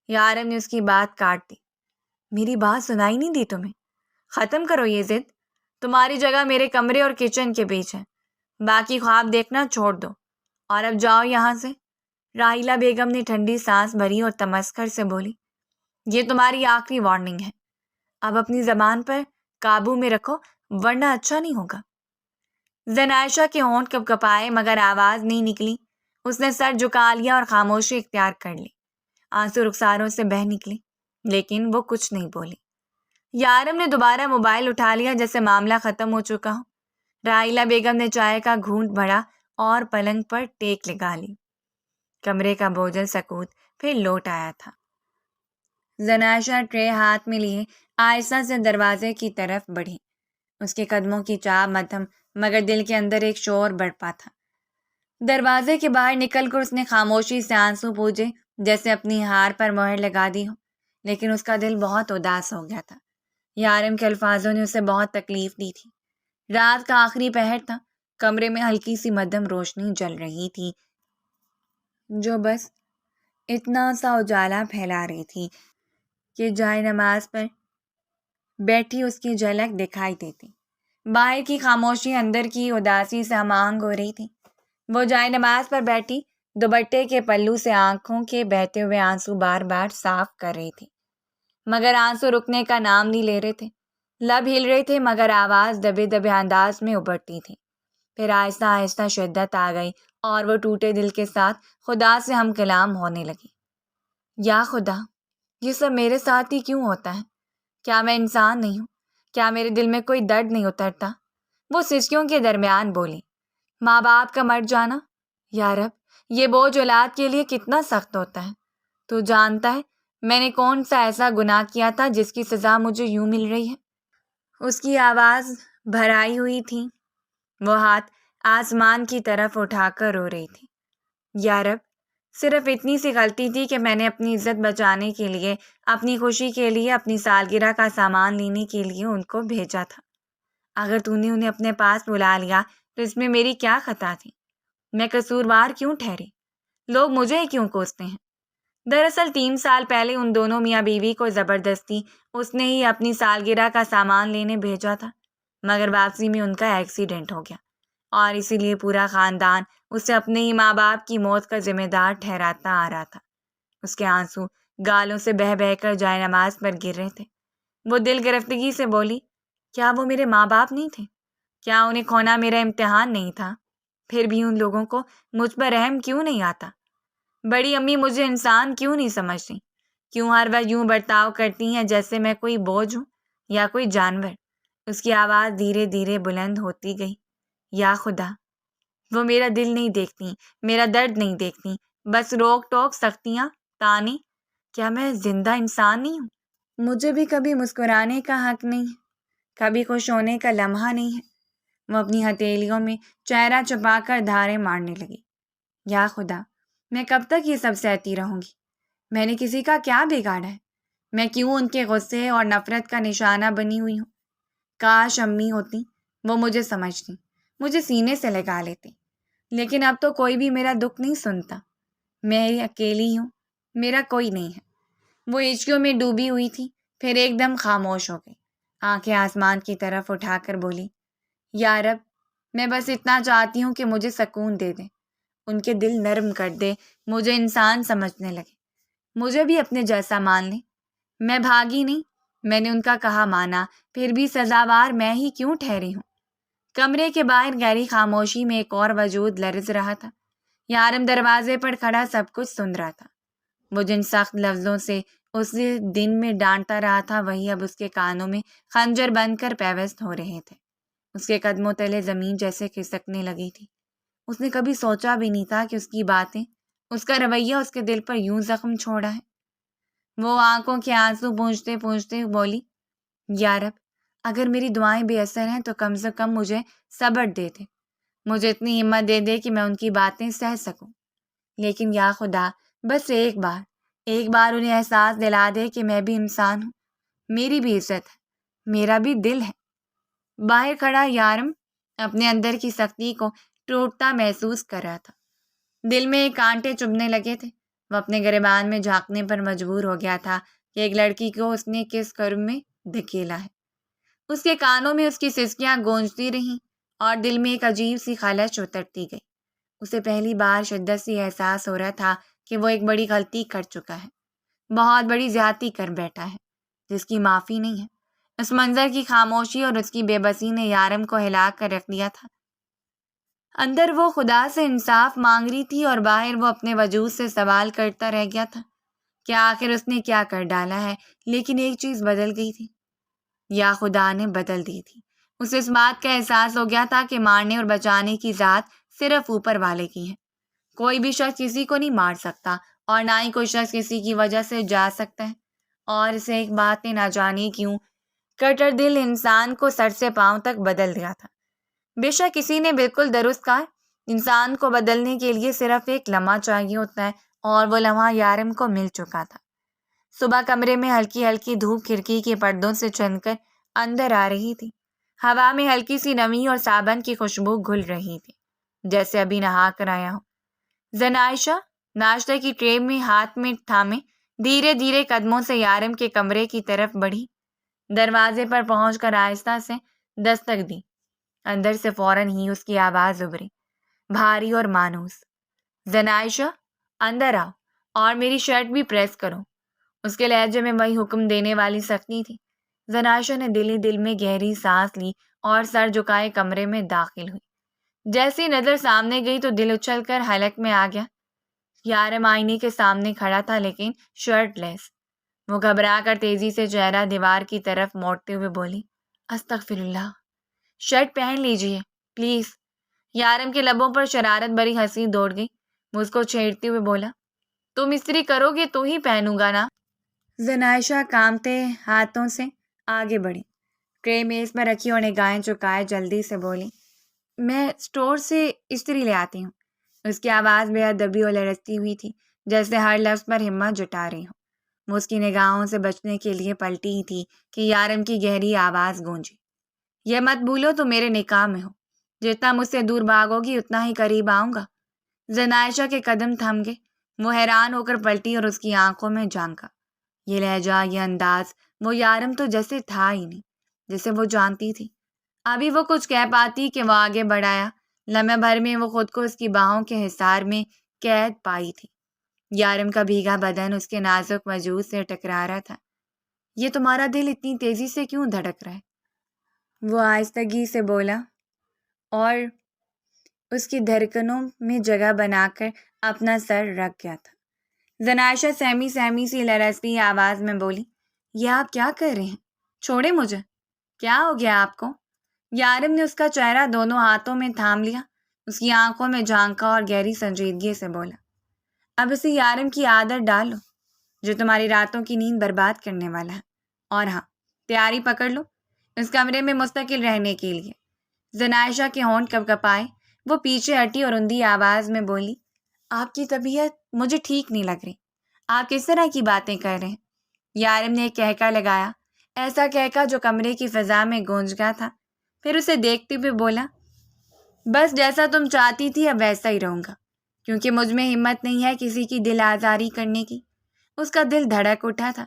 یارم نے اس کی بات کاٹ دی، میری بات سنائی نہیں دی تمہیں؟ ختم کرو یہ ضد، تمہاری جگہ میرے کمرے اور کچن کے بیچ ہے، باقی خواب دیکھنا چھوڑ دو اور اب جاؤ یہاں سے۔ راحیلہ بیگم نے ٹھنڈی سانس بھری اور تمسخر سے بولی، یہ تمہاری آخری وارننگ ہے، اب اپنی زبان پر قابو میں رکھو ورنہ اچھا نہیں ہوگا۔ زن عائشہ کے ہونٹ کپ کپائے مگر آواز نہیں نکلی۔ اس نے سر جھکا لیا اور خاموشی اختیار کر لی۔ آنسو رخساروں سے بہہ نکلے لیکن وہ کچھ نہیں بولی۔ یارم نے دوبارہ موبائل اٹھا لیا جیسے معاملہ ختم ہو چکا ہو۔ راحیلہ بیگم نے چائے کا گھونٹ بھرا اور پلنگ پر ٹیک لگا لی۔ کمرے کا بوجھل سکوت پھر لوٹ آیا تھا۔ زن عائشہ ٹرے ہاتھ میں لیے آہستہ سے دروازے کی طرف بڑھی۔ اس کے قدموں کی چاپ مدھم مگر دل کے اندر ایک شور بڑھپا تھا۔ دروازے کے باہر نکل کر اس نے خاموشی سے آنسو پوجے جیسے اپنی ہار پر مہر لگا دی ہو، لیکن اس کا دل بہت اداس ہو گیا تھا۔ یارم کے الفاظوں نے اسے بہت تکلیف دی تھی۔ رات کا آخری پہر تھا۔ کمرے میں ہلکی سی مدھم روشنی جل رہی تھی جو بس اتنا سا اجالا پھیلا رہی تھی کہ جائے نماز پر بیٹھی اس کی جھلک دکھائی دیتی۔ باہر کی خاموشی اندر کی اداسی سے ہم آہنگ ہو رہی تھی۔ وہ جائے نماز پر بیٹھی دوپٹے کے پلو سے آنکھوں کے بہتے ہوئے آنسو بار بار صاف کر رہی تھی، مگر آنسو رکنے کا نام نہیں لے رہے تھے۔ لب ہل رہے تھے مگر آواز دبے دبے انداز میں ابھرتی تھی۔ پھر آہستہ آہستہ شدت آ گئی اور وہ ٹوٹے دل کے ساتھ خدا سے ہم کلام ہونے لگی۔ یا خدا، یہ سب میرے ساتھ ہی کیوں ہوتا ہے؟ کیا میں انسان نہیں ہوں؟ کیا میرے دل میں کوئی درد نہیں اترتا؟ وہ سسکیوں کے درمیان بولی، ماں باپ کا مر جانا، یا رب یہ بوجھ اولاد کے لیے کتنا سخت ہوتا ہے۔ تو جانتا ہے میں نے کون سا ایسا گناہ کیا تھا جس کی سزا مجھے یوں مل رہی ہے؟ اس کی آواز بھرائی ہوئی تھی۔ وہ ہاتھ آسمان کی طرف اٹھا کر رو رہی تھی۔ یا رب، صرف اتنی سی غلطی تھی کہ میں نے اپنی عزت بچانے کے لیے، اپنی خوشی کے لیے، اپنی سالگرہ کا سامان لینے کے لیے ان کو بھیجا تھا۔ اگر تو نے انہیں اپنے پاس بلا لیا تو اس میں میری کیا خطا تھی؟ میں قصوروار کیوں ٹھہری؟ لوگ مجھے ہی کیوں کوستے ہیں؟ دراصل 3 سال پہلے ان دونوں میاں بیوی کو زبردستی اس نے ہی اپنی سالگرہ کا سامان لینے بھیجا تھا، مگر واپسی میں ان کا ایکسیڈنٹ ہو گیا اور اسی لیے پورا خاندان اسے اپنے ہی ماں باپ کی موت کا ذمہ دار ٹھہراتا آ رہا تھا۔ اس کے آنسو گالوں سے بہہ بہہ کر جائے نماز پر گر رہے تھے۔ وہ دل گرفتگی سے بولی، کیا وہ میرے ماں باپ نہیں تھے؟ کیا انہیں کھونا میرا امتحان نہیں تھا؟ پھر بھی ان لوگوں کو مجھ پر رحم کیوں نہیں آتا؟ بڑی امی مجھے انسان کیوں نہیں سمجھتی؟ کیوں ہر وقت یوں برتاؤ کرتی ہیں جیسے میں کوئی بوجھ ہوں یا کوئی جانور؟ اس کی آواز دھیرے دھیرے بلند ہوتی گئی۔ یا خدا، وہ میرا دل نہیں دیکھتی، میرا درد نہیں دیکھتی، بس روک ٹوک، سختیاں، تانے۔ کیا میں زندہ انسان نہیں ہوں؟ مجھے بھی کبھی مسکرانے کا حق نہیں ہے، کبھی خوش ہونے کا لمحہ نہیں ہے۔ وہ اپنی ہتھیلیوں میں چہرہ چھپا کر دھاریں مارنے لگی۔ یا خدا، میں کب تک یہ سب سہتی رہوں گی؟ میں نے کسی کا کیا بگاڑا ہے؟ میں کیوں ان کے غصے اور نفرت کا نشانہ بنی ہوئی ہوں؟ کاش امی ہوتی، وہ مجھے سمجھتی، مجھے سینے سے لگا لیتی، لیکن اب تو کوئی بھی میرا دکھ نہیں سنتا۔ میں ہی اکیلی ہوں، میرا کوئی نہیں ہے۔ وہ ہچکیوں میں ڈوبی ہوئی تھی، پھر ایک دم خاموش ہو گئی، آنکھیں آسمان کی طرف اٹھا کر بولی، یا رب، میں بس اتنا چاہتی ہوں کہ مجھے سکون دے دیں، ان کے دل نرم کر دے، مجھے انسان سمجھنے لگے، مجھے بھی اپنے جیسا مان لیں۔ میں بھاگی نہیں، میں نے ان کا کہا مانا، پھر بھی سزاوار میں ہی کیوں ٹھہری ہوں؟ کمرے کے باہر گہری خاموشی میں ایک اور وجود لرز رہا تھا۔ یارم دروازے پر کھڑا سب کچھ سن رہا تھا۔ وہ جن سخت لفظوں سے اس دن میں ڈانٹتا رہا تھا وہی اب اس کے کانوں میں خنجر بن کر پیوست ہو رہے تھے۔ اس کے قدموں تلے زمین جیسے کھسکنے لگی تھی۔ اس نے کبھی سوچا بھی نہیں تھا کہ اس کی باتیں، اس کا رویہ اس کے دل پر یوں زخم چھوڑا ہے۔ وہ آنکھوں کے آنسو پونچھتے پونچھتے بولی، یا رب، اگر میری دعائیں بے اثر ہیں تو کم سے کم مجھے صبر دے دے، مجھے اتنی ہمت دے دے کہ میں ان کی باتیں سہ سکوں۔ لیکن یا خدا، بس ایک بار انہیں احساس دلا دے کہ میں بھی انسان ہوں، میری بھی عزت ہے، میرا بھی دل ہے۔ باہر کھڑا یارم اپنے اندر کی سختی کو ٹوٹتا محسوس کر رہا تھا۔ دل میں کانٹے چبھنے لگے تھے۔ وہ اپنے گریبان میں جھانکنے پر مجبور ہو گیا تھا کہ ایک لڑکی کو اس نے کس کرم میں دھکیلا ہے۔ اس کے کانوں میں اس کی سسکیاں گونجتی رہیں اور دل میں ایک عجیب سی خلش اترتی گئی۔ اسے پہلی بار شدت سے احساس ہو رہا تھا کہ وہ ایک بڑی غلطی کر چکا ہے، بہت بڑی زیادتی کر بیٹھا ہے جس کی معافی نہیں ہے۔ اس منظر کی خاموشی اور اس کی بے بسی نے یارم کو ہلا کر رکھ دیا تھا۔ اندر وہ خدا سے انصاف مانگ رہی تھی اور باہر وہ اپنے وجود سے سوال کرتا رہ گیا تھا کہ آخر اس نے کیا کر ڈالا ہے۔ لیکن ایک چیز بدل گئی تھی، یا خدا نے بدل دی تھی۔ اسے اس بات کا احساس ہو گیا تھا کہ مارنے اور بچانے کی ذات صرف اوپر والے کی ہے۔ کوئی بھی شخص کسی کو نہیں مار سکتا اور نہ ہی کوئی شخص کسی کی وجہ سے جا سکتا ہے۔ اور اسے ایک بات نے نہ جانے کیوں کٹر دل انسان کو سر سے پاؤں تک بدل دیا تھا۔ بے شک کسی نے بالکل درست کہا، انسان کو بدلنے کے لیے صرف ایک لمحہ چاہیے ہوتا ہے، اور وہ لمحہ یارم کو مل چکا تھا۔ صبح کمرے میں ہلکی ہلکی دھوپ کھڑکی کے پردوں سے چن کر اندر آ رہی تھی۔ ہوا میں ہلکی سی نمی اور صابن کی خوشبو گھل رہی تھی، جیسے ابھی نہا کر آیا ہو۔ زنائشہ ناشتے کی ٹرے میں ہاتھ میں تھامے دھیرے دھیرے قدموں سے یارم کے کمرے کی طرف بڑھی۔ دروازے پر پہنچ کر آہستہ سے دستک دی۔ اندر سے فوراً ہی اس کی آواز ابھری، بھاری اور مانوس، زنائشہ اندر آؤ اور میری شرٹ بھی پریس کرو۔ اس کے لہجے میں وہی حکم دینے والی سختی تھی۔ زنائشہ نے دل ہی دل میں گہری سانس لی اور سر جھکائے کمرے میں داخل ہوئی۔ جیسی نظر سامنے گئی تو دل اچھل کر حلق میں آ گیا۔ یارم آئینے کے سامنے کھڑا تھا لیکن شرٹ لیس۔ وہ گھبرا کر تیزی سے چہرہ دیوار کی طرف موڑتے ہوئے بولی، استغفر اللہ، شرٹ پہن لیجئے پلیز۔ یارم کے لبوں پر شرارت بھری ہنسی دوڑ گئی۔ وہ اس کو چھیڑتے ہوئے بولا، تم استری کرو گے تو ہی پہنوں گا نا۔ زنائشہ کانپتے ہاتھوں سے آگے بڑھی، ٹرے میز پر رکھی اور نگاہیں چکائے جلدی سے بولی، میں اسٹور سے استری لے آتی ہوں۔ اس کی آواز بے حد دبی اور لرزتی ہوئی تھی، جیسے ہر لفظ پر ہمت جٹا رہی ہو۔ وہ اس کی نگاہوں سے بچنے کے لیے پلٹی ہی تھی کہ یارم کی گہری آواز گونجی، یہ مت بھولو تم میرے نکاح میں ہو، جتنا مجھ سے دور بھاگو گی اتنا ہی قریب آؤں گا۔ زنائشہ کے قدم تھم گئے۔ وہ حیران ہو کر پلٹی اور اس کی آنکھوں میں جھانکا۔ یہ لہجہ، یہ انداز، وہ یارم تو جیسے تھا ہی نہیں جسے وہ جانتی تھی۔ ابھی وہ کچھ کہہ پاتی کہ وہ آگے بڑھایا۔ لمحے بھر میں وہ خود کو اس کی باہوں کے حصار میں قید پائی تھی۔ یارم کا بھیگا بدن اس کے نازک وجود سے ٹکرا رہا تھا۔ یہ تمہارا دل اتنی تیزی سے کیوں دھڑک رہا ہے؟ وہ آہستگی سے بولا اور اس کی دھڑکنوں میں جگہ بنا کر اپنا سر رکھ گیا تھا۔ زنائشہ سہمی سہمی سی لرزتی آواز میں بولی، یہ آپ کیا کر رہے ہیں؟ چھوڑے مجھے، کیا ہو گیا آپ کو؟ یارم نے اس کا چہرہ دونوں ہاتھوں میں تھام لیا، اس کی آنکھوں میں جھانکا اور گہری سنجیدگی سے بولا، اب اسے یارم کی عادت ڈالو جو تمہاری راتوں کی نیند برباد کرنے والا ہے، اور ہاں، تیاری پکڑ لو اس کمرے میں مستقل رہنے کے لیے۔ زنائشہ کے ہونٹ کپ کپائے، وہ پیچھے ہٹی اور اندھی آواز میں بولی، آپ کی طبیعت مجھے ٹھیک نہیں لگ رہی، آپ کس طرح کی باتیں کر رہے ہیں؟ یارم نے ایک کہکا لگایا، ایسا کہکا جو کمرے کی فضا میں گونج گیا تھا، پھر اسے دیکھتے ہوئے بولا، بس جیسا تم چاہتی تھی اب ویسا ہی رہوں گا، کیونکہ مجھ میں ہمت نہیں ہے کسی کی دل آزاری کرنے کی۔ اس کا دل دھڑک اٹھا تھا۔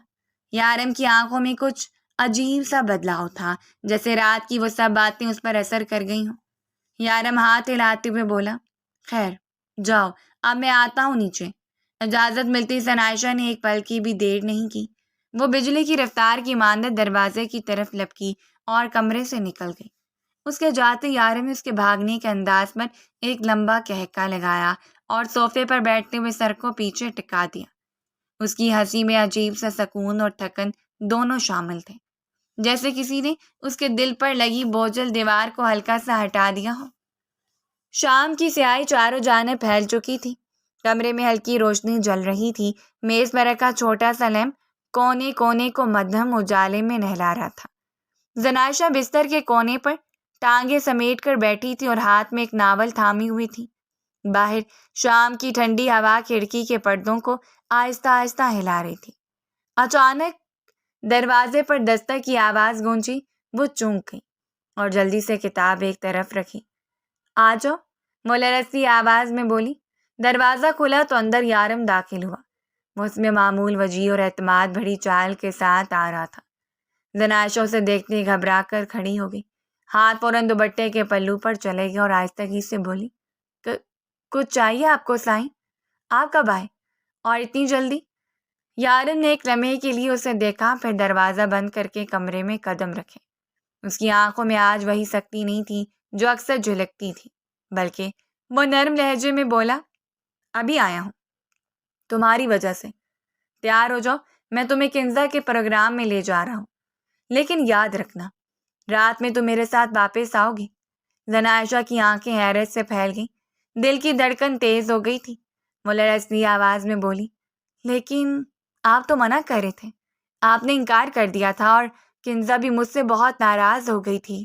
یارم کی آنکھوں میں کچھ عجیب سا بدلاؤ تھا، جیسے رات کی وہ سب باتیں اس پر اثر کر گئی ہوں۔ یارم ہاتھ ہلاتے ہوئے بولا، خیر جاؤ، اب میں آتا ہوں نیچے۔ اجازت ملتی زنائشہ نے ایک پل کی بھی دیر نہیں کی۔ وہ بجلی کی رفتار کی مانند دروازے کی طرف لپکی اور کمرے سے نکل گئی۔ اس کے جاتے یارم نے اس کے بھاگنے کے انداز پر ایک لمبا کہکا لگایا اور صوفے پر بیٹھتے ہوئے سر کو پیچھے ٹکا دیا۔ اس کی ہنسی میں عجیب سا سکون اور تھکن دونوں شامل تھے، جیسے کسی نے اس کے دل پر لگی بوجھل دیوار کو ہلکا سا ہٹا دیا ہو۔ شام کی سیاہی چاروں جانب پھیل چکی تھی۔ کمرے میں ہلکی روشنی جل رہی تھی۔ میز پر رکھا چھوٹا سا لیمپ کونے کونے کو مدھم اجالے میں نہلا رہا تھا۔ زنائشہ بستر کے کونے پر ٹانگیں سمیٹ کر بیٹھی تھی اور ہاتھ میں ایک ناول تھامی ہوئی تھی۔ باہر شام کی ٹھنڈی ہوا کھڑکی کے پردوں کو آہستہ آہستہ ہلا رہی تھی۔ اچانک دروازے پر دستک کی آواز گونجی۔ وہ چونک گئی اور جلدی سے کتاب ایک طرف رکھی۔ آ جاؤ، وہ لرزتی آواز میں بولی۔ دروازہ کھلا تو اندر یارم داخل ہوا۔ وہ اس میں معمول وجیح اور اعتماد بھری چال کے ساتھ آ رہا تھا۔ زنائشہ اسے دیکھتے ہی گھبرا کر کھڑی ہو گئی۔ ہاتھ فوراً دوپٹے کے پلو پر چلے گئے اور آہستگی سے بولی، کچھ چاہیے آپ کو سائیں؟ آپ کب آئے اور اتنی جلدی؟ یارن نے ایک لمحے کے لیے اسے دیکھا، پھر دروازہ بند کر کے کمرے میں قدم رکھے۔ اس کی آنکھوں میں آج وہی سختی نہیں تھی جو اکثر جھلکتی تھی، بلکہ وہ نرم لہجے میں بولا، ابھی آیا ہوں، تمہاری وجہ سے۔ تیار ہو جاؤ، میں تمہیں کنزا کے پروگرام میں لے جا رہا ہوں، لیکن یاد رکھنا رات میں تم میرے ساتھ واپس آؤ گی۔ زنائشہ کی آنکھیں حیرت سے پھیل گئیں، دل کی دھڑکن تیز ہو گئی تھی۔ وہ لرزتی آواز میں بولی، لیکن آپ تو منع کر رہے تھے، آپ نے انکار کر دیا تھا، اور کنزا بھی مجھ سے بہت ناراض ہو گئی تھی۔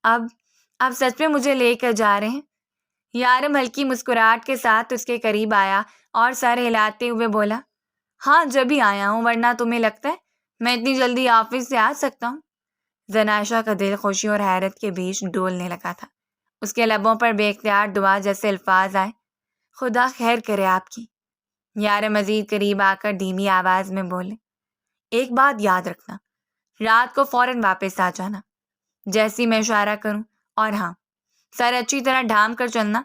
اب سچ میں مجھے لے کر جا رہے ہیں؟ یارم ہلکی مسکراہٹ کے ساتھ اس کے قریب آیا اور سر ہلاتے ہوئے بولا، ہاں جب ہی آیا ہوں، ورنہ تمہیں لگتا ہے میں اتنی جلدی آفس سے آ سکتا ہوں؟ زنائشہ کا دل خوشی اور حیرت کے بیچ ڈولنے لگا تھا۔ اس کے لبوں پر بے اختیار دعا جیسے الفاظ آئے، خدا خیر کرے آپ کی۔ یارم مزید قریب آ کر دھیمی آواز میں بولے، ایک بات یاد رکھنا، رات کو فوراً واپس آ جانا جیسی میں اشارہ کروں، اور ہاں، سر اچھی طرح ڈھانپ کر چلنا،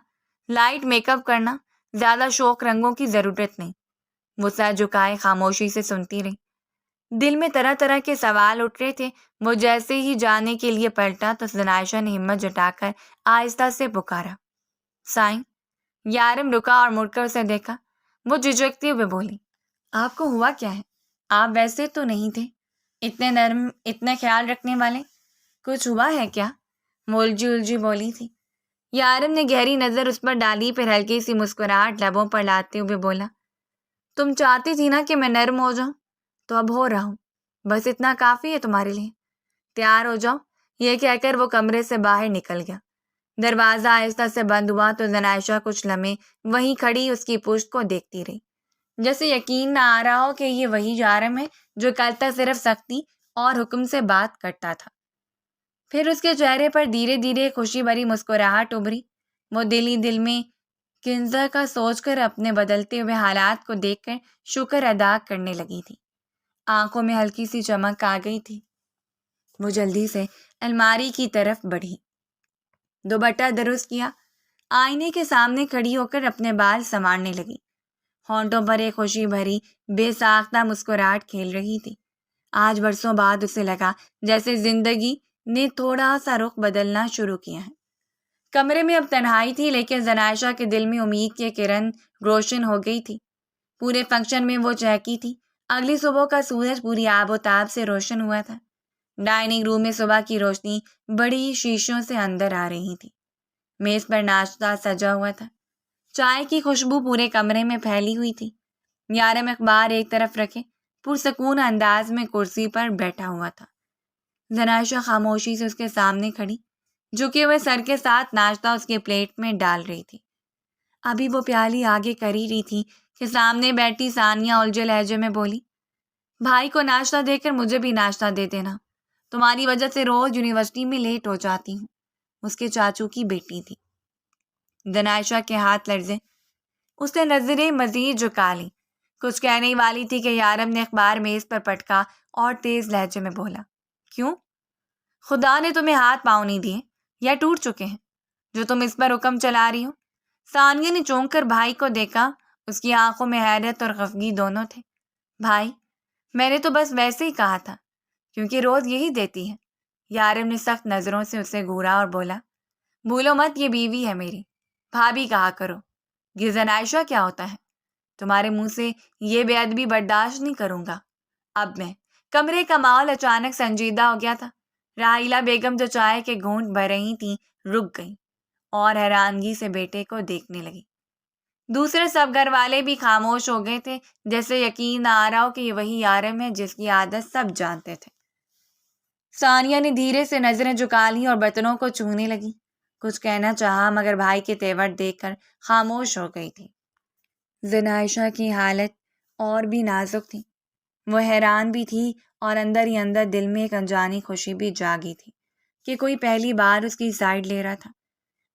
لائٹ میک اپ کرنا، زیادہ شوق رنگوں کی ضرورت نہیں۔ وہ سر جھکائے خاموشی سے سنتی رہی۔ دل میں طرح طرح کے سوال اٹھ رہے تھے۔ وہ جیسے ہی جانے کے لیے پلٹا تو زنائشہ نے ہمت جٹا کر آہستہ سے پکارا، سائیں۔ یارم رکا اور مڑ کر اسے دیکھا۔ وہ جھجکتے ہوئے بولی، آپ کو ہوا کیا ہے؟ آپ ویسے تو نہیں تھے، اتنے نرم، اتنے خیال رکھنے والے، کچھ ہوا ہے کیا؟ وہ الجھی بولی تھی۔ یارم نے گہری نظر اس پر ڈالی، پھر ہلکی سی مسکراہٹ لبوں پر لاتے ہوئے بولا، تم چاہتی تھی نا کہ میں نرم ہو جاؤں، تو اب ہو رہا ہوں، بس اتنا کافی ہے تمہارے لیے۔ تیار ہو جاؤ، یہ کہہ کر وہ کمرے سے باہر نکل گیا۔ دروازہ آہستہ سے بند ہوا تو زنائشہ کچھ لمحے وہیں کھڑی اس کی پشت کو دیکھتی رہی، جیسے یقین نہ آ رہا ہو کہ یہ وہی یارم ہے جو کل تک صرف سختی اور حکم سے بات کرتا تھا۔ پھر اس کے چہرے پر دھیرے دھیرے خوشی بھری مسکراہٹ ابھری۔ وہ دل ہی دل میں کنزا کا سوچ کر اپنے بدلتے ہوئے حالات کو دیکھ کر شکر ادا کرنے لگی تھی۔ آنکھوں میں ہلکی سی چمک آ گئی تھی۔ وہ جلدی سے الماری کی طرف بڑھی، دوپٹہ درست کیا، آئینے کے سامنے کھڑی ہو کر اپنے بال سنوارنے لگی۔ ہونٹوں پر ایک خوشی بھری بے ساختہ مسکراہٹ کھیل رہی تھی۔ آج برسوں بعد اسے لگا جیسے زندگی نے تھوڑا سا رخ بدلنا شروع کیا ہے۔ کمرے میں اب تنہائی تھی، لیکن زنائشہ کے دل میں امید کی کرن روشن ہو گئی تھی۔ پورے فنکشن میں وہ چہکی تھی۔ اگلی صبح کا سورج پوری آب و تاب سے روشن ہوا تھا۔ ڈائننگ روم میں صبح کی روشنی بڑی شیشوں سے اندر آ رہی تھی۔ میز پر ناشتہ سجا ہوا تھا، چائے کی خوشبو پورے کمرے میں پھیلی ہوئی تھی۔ یارم اخبار ایک طرف رکھے پرسکون انداز میں کرسی پر بیٹھا ہوا تھا۔ زنائشہ خاموشی سے اس کے سامنے کھڑی، جھکے ہوئے سر کے ساتھ ناشتہ اس کے پلیٹ میں ڈال رہی تھی۔ ابھی وہ پیالی آگے کر ہی رہی تھی کہ سامنے بیٹھی ثانیہ الجھے لہجے میں بولی، بھائی کو ناشتہ دے کر مجھے بھی ناشتہ دے دینا، تمہاری وجہ سے روز یونیورسٹی میں لیٹ ہو جاتی ہوں۔ اس کے چاچو کی بیٹی تھی۔ زنائشہ کے ہاتھ لرزے، اس نے نظریں مزید جھکا لی۔ کچھ کہنے والی تھی کہ یارم نے اخبار میز پر پٹکا اور تیز لہجے میں بولا، کیوں؟ خدا نے تمہیں ہاتھ پاؤں نہیں دیے یا ٹوٹ چکے ہیں جو تم اس پر حکم چلا رہی ہو؟ ثانیہ نے چونک کر بھائی کو دیکھا۔ اس کی آنکھوں میں حیرت اور خفگی دونوں تھے۔ بھائی، میں نے تو بس ویسے ہی کہا تھا کیونکہ روز یہی دیتی ہے۔ یارم نے سخت نظروں سے اسے گھورا اور بولا، بھولو مت یہ بیوی ہے میری، بھابھی کہا کرو۔ یہ زنائشہ کیا ہوتا ہے؟ تمہارے منہ سے یہ بے ادبی برداشت نہیں کروں گا۔ اب میں کمرے کا ماحول اچانک سنجیدہ ہو گیا تھا۔ راحیلہ بیگم جو چائے کے گھونٹ بھر رہی تھیں رک گئیں اور حیرانگی سے بیٹے کو دیکھنے لگی۔ دوسرے سب گھر والے بھی خاموش ہو گئے تھے، جیسے یقین نہ آ رہا ہو کہ یہ وہی یارم ہے جس کی عادت سب جانتے تھے۔ ثانیہ نے دھیرے سے نظریں جھکا لیں اور برتنوں کو چھونے لگی۔ کچھ کہنا چاہا مگر بھائی کے تیور دیکھ کر خاموش ہو گئی تھی۔ زنائشہ کی حالت اور بھی نازک تھی۔ وہ حیران بھی تھی اور اندر ہی اندر دل میں ایک انجانی خوشی بھی جاگی تھی کہ کوئی پہلی بار اس کی سائڈ لے رہا تھا۔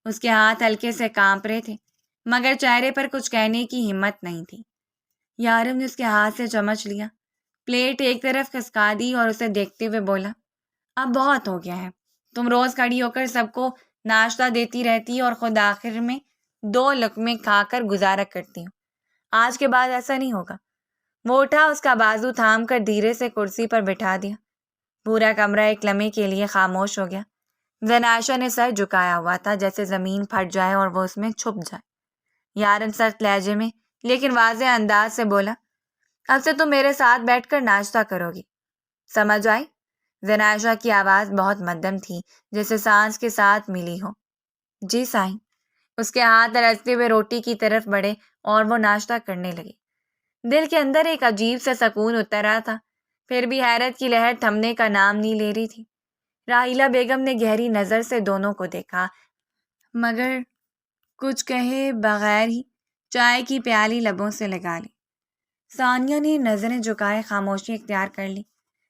اس کے ہاتھ ہلکے سے کانپ رہے تھے مگر چہرے پر کچھ کہنے کی ہمت نہیں تھی۔ یارم نے اس کے ہاتھ سے چمچ لیا، پلیٹ ایک طرف کھسکا دی اور اسے دیکھتے ہوئے بولا، اب بہت ہو گیا ہے، تم روز کھڑی ہو کر سب کو ناشتہ دیتی رہتی اور خود آخر میں 2 لقمے کھا کر گزارا کرتی ہوں. آج کے بعد ایسا نہیں ہوگا. وہ اٹھا، اس کا بازو تھام کر دھیرے سے کرسی پر بٹھا دیا. پورا کمرہ ایک لمحے کے لیے خاموش ہو گیا. زن عائشہ نے سر جھکایا ہوا تھا جیسے زمین پھٹ جائے اور وہ اس میں چھپ جائے. یارن سخت لہجے میں لیکن واضح انداز سے بولا، اب سے تم میرے ساتھ بیٹھ کر ناشتہ کرو گی، سمجھ آئی؟ زن عائشہ کی آواز بہت مدھم تھی، جیسے سانس کے ساتھ ملی ہو. جی سائیں. اس کے ہاتھ رستے ہوئے روٹی کی طرف بڑھے اور وہ ناشتہ کرنے لگی. دل کے اندر ایک عجیب سا سکون اترا تھا، پھر بھی حیرت کی لہر تھمنے کا نام نہیں لے رہی تھی. راحیلہ بیگم نے گہری نظر سے دونوں کو دیکھا، مگر کچھ کہے بغیر ہی چائے کی پیالی لبوں سے لگا لی. ثانیہ نے نظریں جھکائے خاموشی اختیار کر لی.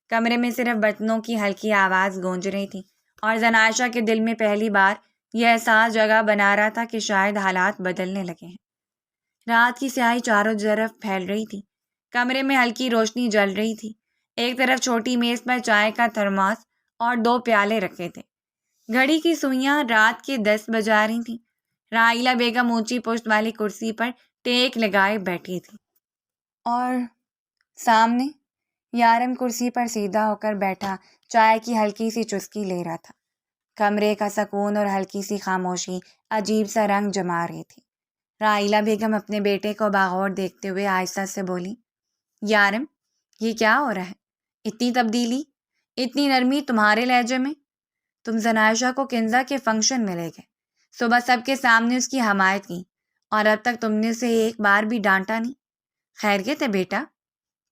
کمرے میں صرف برتنوں کی ہلکی آواز گونج رہی تھی اور زن عائشہ کے دل میں پہلی بار یہ احساس جگہ بنا رہا تھا کہ شاید حالات بدلنے لگے ہیں. رات کی سیاہی چاروں طرف پھیل رہی تھی. کمرے میں ہلکی روشنی جل رہی تھی. ایک طرف چھوٹی میز پر چائے کا تھرماس اور 2 پیالے رکھے تھے. گھڑی کی سوئیاں رات کے 10 بجا رہی تھیں. راحیلہ بیگم اونچی پشت والی کرسی پر ٹیک لگائے بیٹھی تھی اور سامنے یارم کرسی پر سیدھا ہو کر بیٹھا چائے کی ہلکی سی چسکی لے رہا تھا. کمرے کا سکون اور ہلکی سی خاموشی عجیب سا رنگ جما رہی تھی. راحیلہ بیگم اپنے بیٹے کو باغور دیکھتے ہوئے آہستہ سے بولی، یارم یہ کیا ہو رہا ہے؟ اتنی تبدیلی، اتنی نرمی تمہارے لہجے میں؟ تم زن عائشہ کو کنزا کے فنکشن میں لے گئے، صبح سب کے سامنے اس کی حمایت کی اور اب تک تم نے اسے ایک بار بھی ڈانٹا نہیں. خیریت ہے بیٹا؟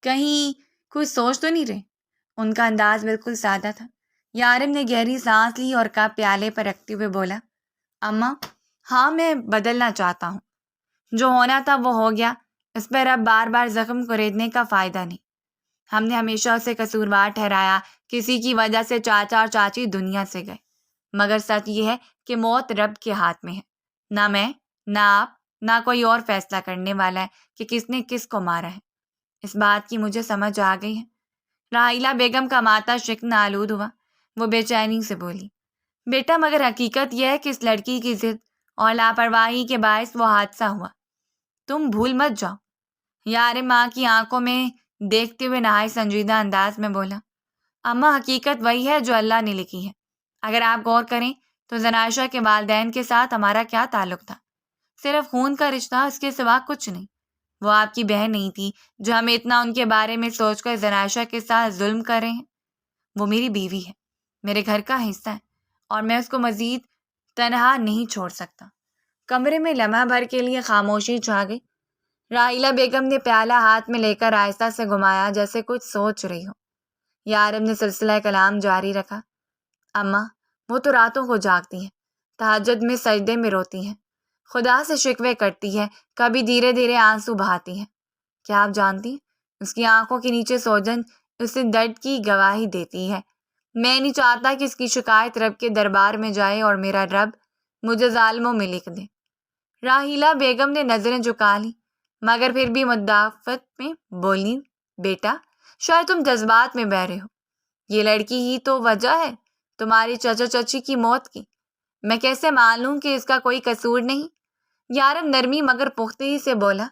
کہیں کچھ سوچ تو نہیں رہے؟ ان کا انداز بالکل سادہ تھا. یارم نے گہری سانس لی اور کپ پیالے پر رکھتے ہوئے بولا، اماں ہاں میں بدلنا چاہتا ہوں. جو ہونا تھا وہ ہو گیا، اس پر اب بار بار زخم کریدنے کا فائدہ نہیں. ہم نے ہمیشہ اسے قصوروار ٹھہرایا، کسی کی وجہ سے چاچا اور چاچی دنیا سے گئے، مگر سچ یہ ہے کہ موت رب کے ہاتھ میں ہے. نہ میں، نہ آپ، نہ کوئی اور فیصلہ کرنے والا ہے کہ کس نے کس کو مارا ہے. اس بات کی مجھے سمجھ آ گئی ہے. راحیلہ بیگم کا ماتھا شکن آلود ہوا. وہ بے چینی سے بولی، بیٹا مگر حقیقت یہ ہے کہ اس لڑکی کی ضد اور لاپرواہی کے باعث وہ حادثہ ہوا. تم بھول مت جاؤ. یارم ماں کی آنکھوں میں دیکھتے ہوئے نہایت سنجیدہ انداز میں بولا، اماں حقیقت وہی ہے جو اللہ نے لکھی ہے. اگر آپ غور کریں تو زن عائشہ کے والدین کے ساتھ ہمارا کیا تعلق تھا؟ صرف خون کا رشتہ، اس کے سوا کچھ نہیں. وہ آپ کی بہن نہیں تھی جو ہمیں اتنا ان کے بارے میں سوچ کر زن عائشہ کے ساتھ ظلم کر رہے ہیں. وہ میری بیوی ہے، میرے گھر کا حصہ ہے اور میں اس کو مزید تنہا نہیں چھوڑ سکتا. کمرے میں لمحہ بھر کے لیے خاموشی چھا گئی. راحیلہ بیگم نے پیالہ ہاتھ میں لے کر آہستہ سے گھمایا جیسے کچھ سوچ رہی ہو. یارم نے سلسلہ کلام جاری رکھا، اماں وہ تو راتوں کو جاگتی ہیں، تہجد میں سجدے میں روتی ہیں، خدا سے شکوے کرتی ہے، کبھی دھیرے دھیرے آنسو بہاتی ہیں. کیا آپ جانتی ہیں اس کی آنکھوں کے نیچے سوجن اسے درد کی گواہی دیتی ہے. میں نہیں چاہتا کہ اس کی شکایت رب کے دربار میں جائے اور میرا رب مجھے ظالموں میں لکھ دے. راحیلہ بیگم نے نظریں جھکا لی مگر پھر بھی مدافعت میں بولی، بیٹا شاید تم جذبات میں بہہ رہے ہو. یہ لڑکی ہی تو وجہ ہے تمہاری چچا چچی کی موت کی. میں کیسے مان لوں کہ اس کا کوئی قصور نہیں؟ یارم نرمی مگر پختگی سے بولا،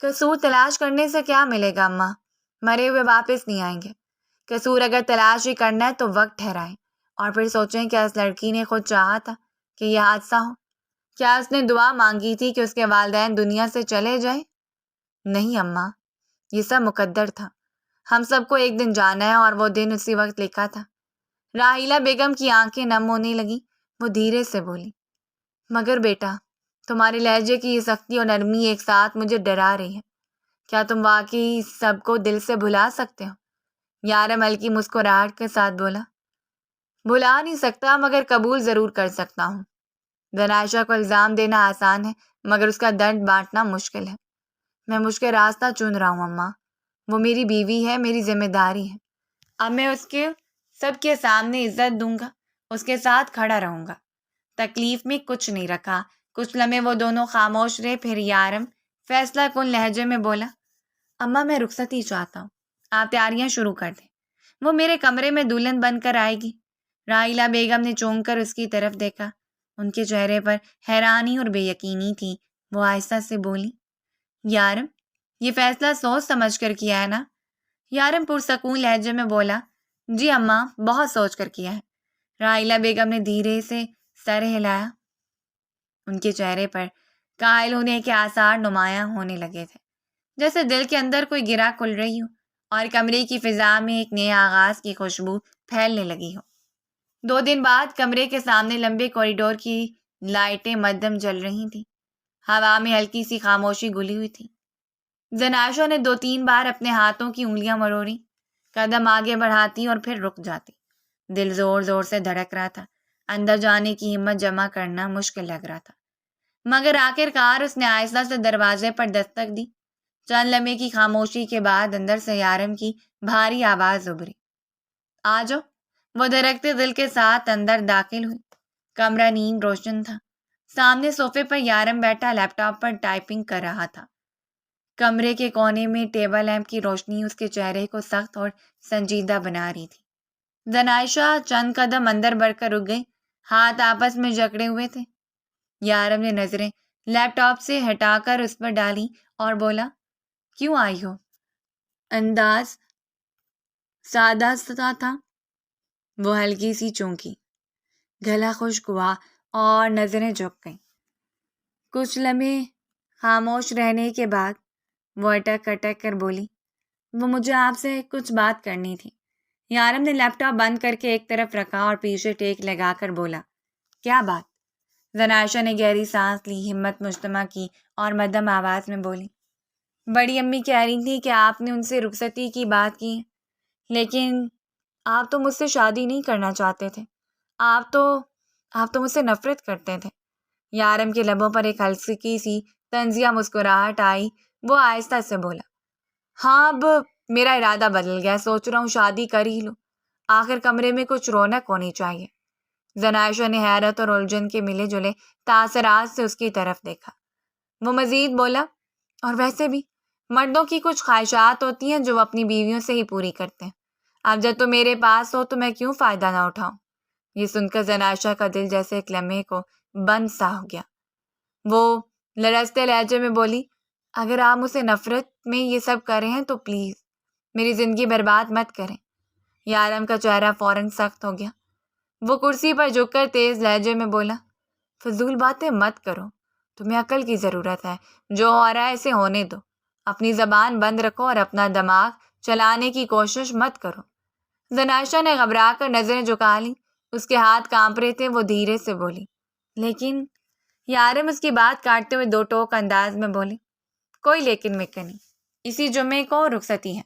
قصور تلاش کرنے سے کیا ملے گا اماں؟ مرے ہوئے واپس نہیں آئیں گے. قصور اگر تلاش ہی کرنا ہے تو وقت ٹھہرائیں اور پھر سوچیں کیا اس لڑکی نے خود چاہا تھا کہ یہ حادثہ ہو؟ کیا اس نے دعا مانگی تھی کہ اس کے والدین دنیا سے چلے جائیں؟ نہیں اماں، یہ سب مقدر تھا. ہم سب کو ایک دن جانا ہے اور وہ دن اسی وقت لکھا تھا. راحیلہ بیگم کی آنکھیں نم ہونے لگی. وہ دھیرے سے بولی، مگر بیٹا تمہارے لہجے کی یہ سختی اور نرمی ایک ساتھ مجھے ڈرا رہی ہے. کیا تم واقعی سب کو دل سے بھلا سکتے ہو؟ یارم ہلکی مسکراہٹ کے ساتھ بولا، بھلا نہیں سکتا مگر قبول ضرور کر سکتا ہوں. زن عائشہ کو الزام دینا آسان ہے مگر اس کا درد بانٹنا مشکل ہے. میں مشکل راستہ چن رہا ہوں اماں. وہ میری بیوی ہے، میری ذمہ داری ہے. اب میں اس کے سب کے سامنے عزت دوں گا، اس کے ساتھ کھڑا رہوں گا. تکلیف میں کچھ نہیں رکھا. کچھ لمحے وہ دونوں خاموش رہے. پھر یارم فیصلہ کن لہجے میں بولا، اماں میں رخصتی چاہتا ہوں، آپ تیاریاں شروع کر دیں. وہ میرے کمرے میں دلہن بن کر آئے گی. راحیلہ بیگم نے چونک کر اس کی طرف دیکھا۔ ان کے چہرے پر حیرانی اور بے یقینی تھی۔ وہ آہستہ سے بولی، یارم، یہ فیصلہ سوچ سمجھ کر کیا ہے نا؟ یارم پرسکون لہجے میں بولا، جی اماں، بہت سوچ کر کیا ہے۔ راحیلہ بیگم نے دھیرے سے سر ہلایا۔ ان کے چہرے پر قائل ہونے کے آثار نمایاں ہونے لگے تھے، جیسے دل کے اندر کوئی گرہ کھل رہی ہو اور کمرے کی فضا میں ایک نئے آغاز کی خوشبو پھیلنے لگی ہو۔ 2 دن بعد کمرے کے سامنے لمبے کوریڈور کی لائٹیں مدھم جل رہی تھیں۔ ہوا میں ہلکی سی خاموشی گھلی ہوئی تھی۔ زناشا نے 2-3 بار اپنے ہاتھوں کی انگلیاں مروڑی، قدم آگے بڑھاتی اور پھر رک جاتی۔ دل زور زور سے دھڑک رہا تھا، اندر جانے کی ہمت جمع کرنا مشکل لگ رہا تھا، مگر آخر کار اس نے آہستہ سے دروازے پر دستک دی۔ چند لمحے کی خاموشی کے بعد اندر سے یارم کی بھاری آواز ابھری، آ جاؤ۔ وہ دھڑکتے دل کے ساتھ اندر داخل ہوئی۔ کمرہ نیم روشن تھا۔ سامنے صوفے پر یارم بیٹھا لیپ ٹاپ پر ٹائپنگ کر رہا تھا۔ کمرے کے کونے میں ٹیبل لیمپ کی روشنی اس کے چہرے کو سخت اور سنجیدہ بنا رہی تھی۔ زنائشہ چند قدم اندر بڑھ کر رک گئی، ہاتھ آپس میں جکڑے ہوئے تھے۔ یارم نے نظریں لیپ ٹاپ سے ہٹا کر اس پر ڈالی اور بولا، کیوں آئی ہو؟ انداز سادہ سا تھا۔ وہ ہلکی سی چونکی، گلا خشک ہوا اور نظریں جھک گئیں۔ کچھ لمحے خاموش رہنے کے بعد وہ اٹک اٹک کر بولی، وہ مجھے آپ سے کچھ بات کرنی تھی۔ یارم نے لیپ ٹاپ بند کر کے ایک طرف رکھا اور پیچھے ٹیک لگا کر بولا، کیا بات؟ زناشا نے گہری سانس لی، ہمت مجتمع کی اور مدھم آواز میں بولی، بڑی امی کہہ رہی تھی کہ آپ نے ان سے رخصتی کی بات کی ہے، لیکن آپ تو مجھ سے شادی نہیں کرنا چاہتے تھے، آپ تو مجھ سے نفرت کرتے تھے۔ یارم کے لبوں پر ایک ہلکی سی طنزیہ مسکراہٹ آئی۔ وہ آہستہ سے بولا، ہاں اب میرا ارادہ بدل گیا، سوچ رہا ہوں شادی کر ہی لوں، آخر کمرے میں کچھ رونق ہونی چاہیے۔ زنائشہ نے حیرت اور الجھن کے ملے جلے تاثرات سے اس کی طرف دیکھا۔ وہ مزید بولا، اور ویسے بھی مردوں کی کچھ خواہشات ہوتی ہیں جو وہ اپنی بیویوں سے ہی پوری کرتے ہیں، اب جب تو میرے پاس ہو تو میں کیوں فائدہ نہ اٹھاؤں؟ یہ سن کر زنائشہ کا دل جیسے ایک لمحے کو بند سا ہو گیا۔ وہ لرزتے لہجے میں بولی، اگر آپ مجھ سے نفرت میں یہ سب کر رہے ہیں تو پلیز میری زندگی برباد مت کریں۔ یارم کا چہرہ فوراً سخت ہو گیا۔ وہ کرسی پر جھک کر تیز لہجے میں بولا، فضول باتیں مت کرو، تمہیں عقل کی ضرورت ہے، جو ہو رہا ہے اسے ہونے دو، اپنی زبان بند رکھو اور اپنا دماغ چلانے کی کوشش مت کرو۔ زنائشہ نے گھبرا کر نظریں جھکا لی، اس کے ہاتھ کانپ رہے تھے۔ وہ دھیرے سے بولی، لیکن یارم اس کی بات کاٹتے ہوئے 2 ٹوک انداز میں بولے، کوئی لیکن مکر نہیں، اسی جمعے کو رخصتی ہے،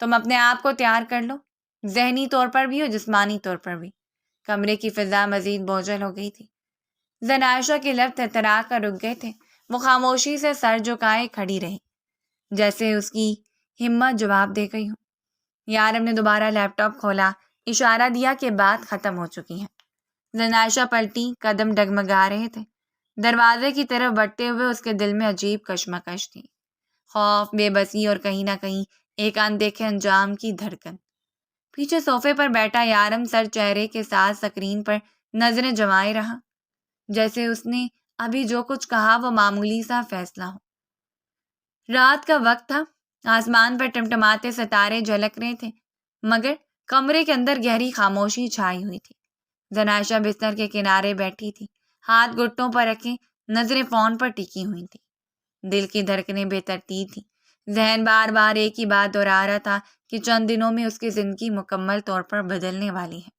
تم اپنے آپ کو تیار کر لو، ذہنی طور پر بھی اور جسمانی طور پر بھی۔ کمرے کی فضا مزید بوجھل ہو گئی تھی۔ زنائشہ کے لب تھرتھرا کر رک گئے تھے۔ وہ خاموشی سے سر جھکائے کھڑی رہی، جیسے اس کی ہمت جواب دے گئی ہو۔ یارم نے دوبارہ لیپ ٹاپ کھولا، اشارہ دیا کہ بات ختم ہو چکی ہے۔ زنائشہ پلٹی، قدم ڈگمگا رہے تھے۔ دروازے کی طرف بڑھتے ہوئے اس کے دل میں عجیب کشمکش تھی، خوف، بے بسی اور کہیں نہ کہیں ایک اندیکھے انجام کی دھڑکن۔ پیچھے صوفے پر بیٹھا یارم سر چہرے کے ساتھ سکرین پر نظریں جمائے رہا، جیسے اس نے ابھی جو کچھ کہا وہ معمولی سا فیصلہ ہو۔ رات کا وقت تھا، آسمان پر ٹمٹماتے ستارے جھلک رہے تھے، مگر کمرے کے اندر گہری خاموشی چھائی ہوئی تھی۔ زنائشہ بستر کے کنارے بیٹھی تھی، ہاتھ گھٹنوں پر رکھے، نظریں فون پر ٹکی ہوئی تھی۔ دل کی دھڑکنیں بے ترتیب تھیں، ذہن بار بار ایک ہی بات دہرا رہا تھا کہ چند دنوں میں اس کی زندگی مکمل طور پر بدلنے والی ہے۔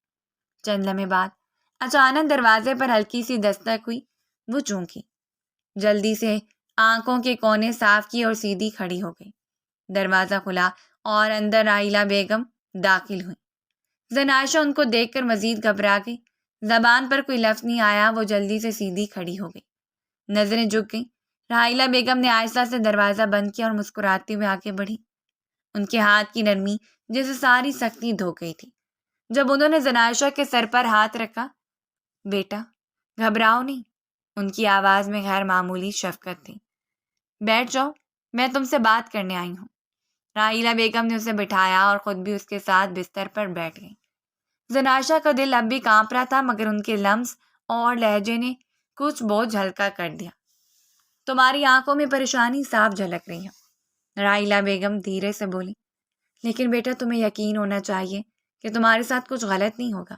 چند لمحے بعد اچانک دروازے پر ہلکی سی دستک ہوئی۔ وہ چونکی، جلدی سے آنکھوں کے کونے صاف کیے اور سیدھی کھڑی ہو گئی۔ دروازہ کھلا اور اندر راحیلہ بیگم داخل ہوئی۔ زنائشہ ان کو دیکھ کر مزید گھبرا گئی، زبان پر کوئی لفظ نہیں آیا۔ وہ جلدی سے سیدھی کھڑی ہو گئی، نظریں جھک گئیں۔ راحیلہ بیگم نے آہستہ سے دروازہ بند کیا اور مسکراتے ہوئے آگے بڑھی۔ ان کے ہاتھ کی نرمی جیسے ساری سختی دھو گئی تھی۔ جب انہوں نے زنائشہ کے سر پر ہاتھ رکھا، بیٹا گھبراؤ نہیں، ان کی آواز میں غیر معمولی شفقت تھی۔ بیٹھ جاؤ، میں تم سے بات کرنے آئی ہوں۔ راحیلہ بیگم نے اسے بٹھایا اور خود بھی اس کے ساتھ بستر پر بیٹھ گئی۔ زناشا کا دل اب بھی کانپ رہا تھا، مگر ان کے لمس اور لہجے نے کچھ بوجھ ہلکا کر دیا۔ تمہاری آنکھوں میں پریشانی صاف جھلک رہی ہے، راحیلہ بیگم دھیرے سے بولی، لیکن بیٹا تمہیں یقین ہونا چاہیے کہ تمہارے ساتھ کچھ غلط نہیں ہوگا۔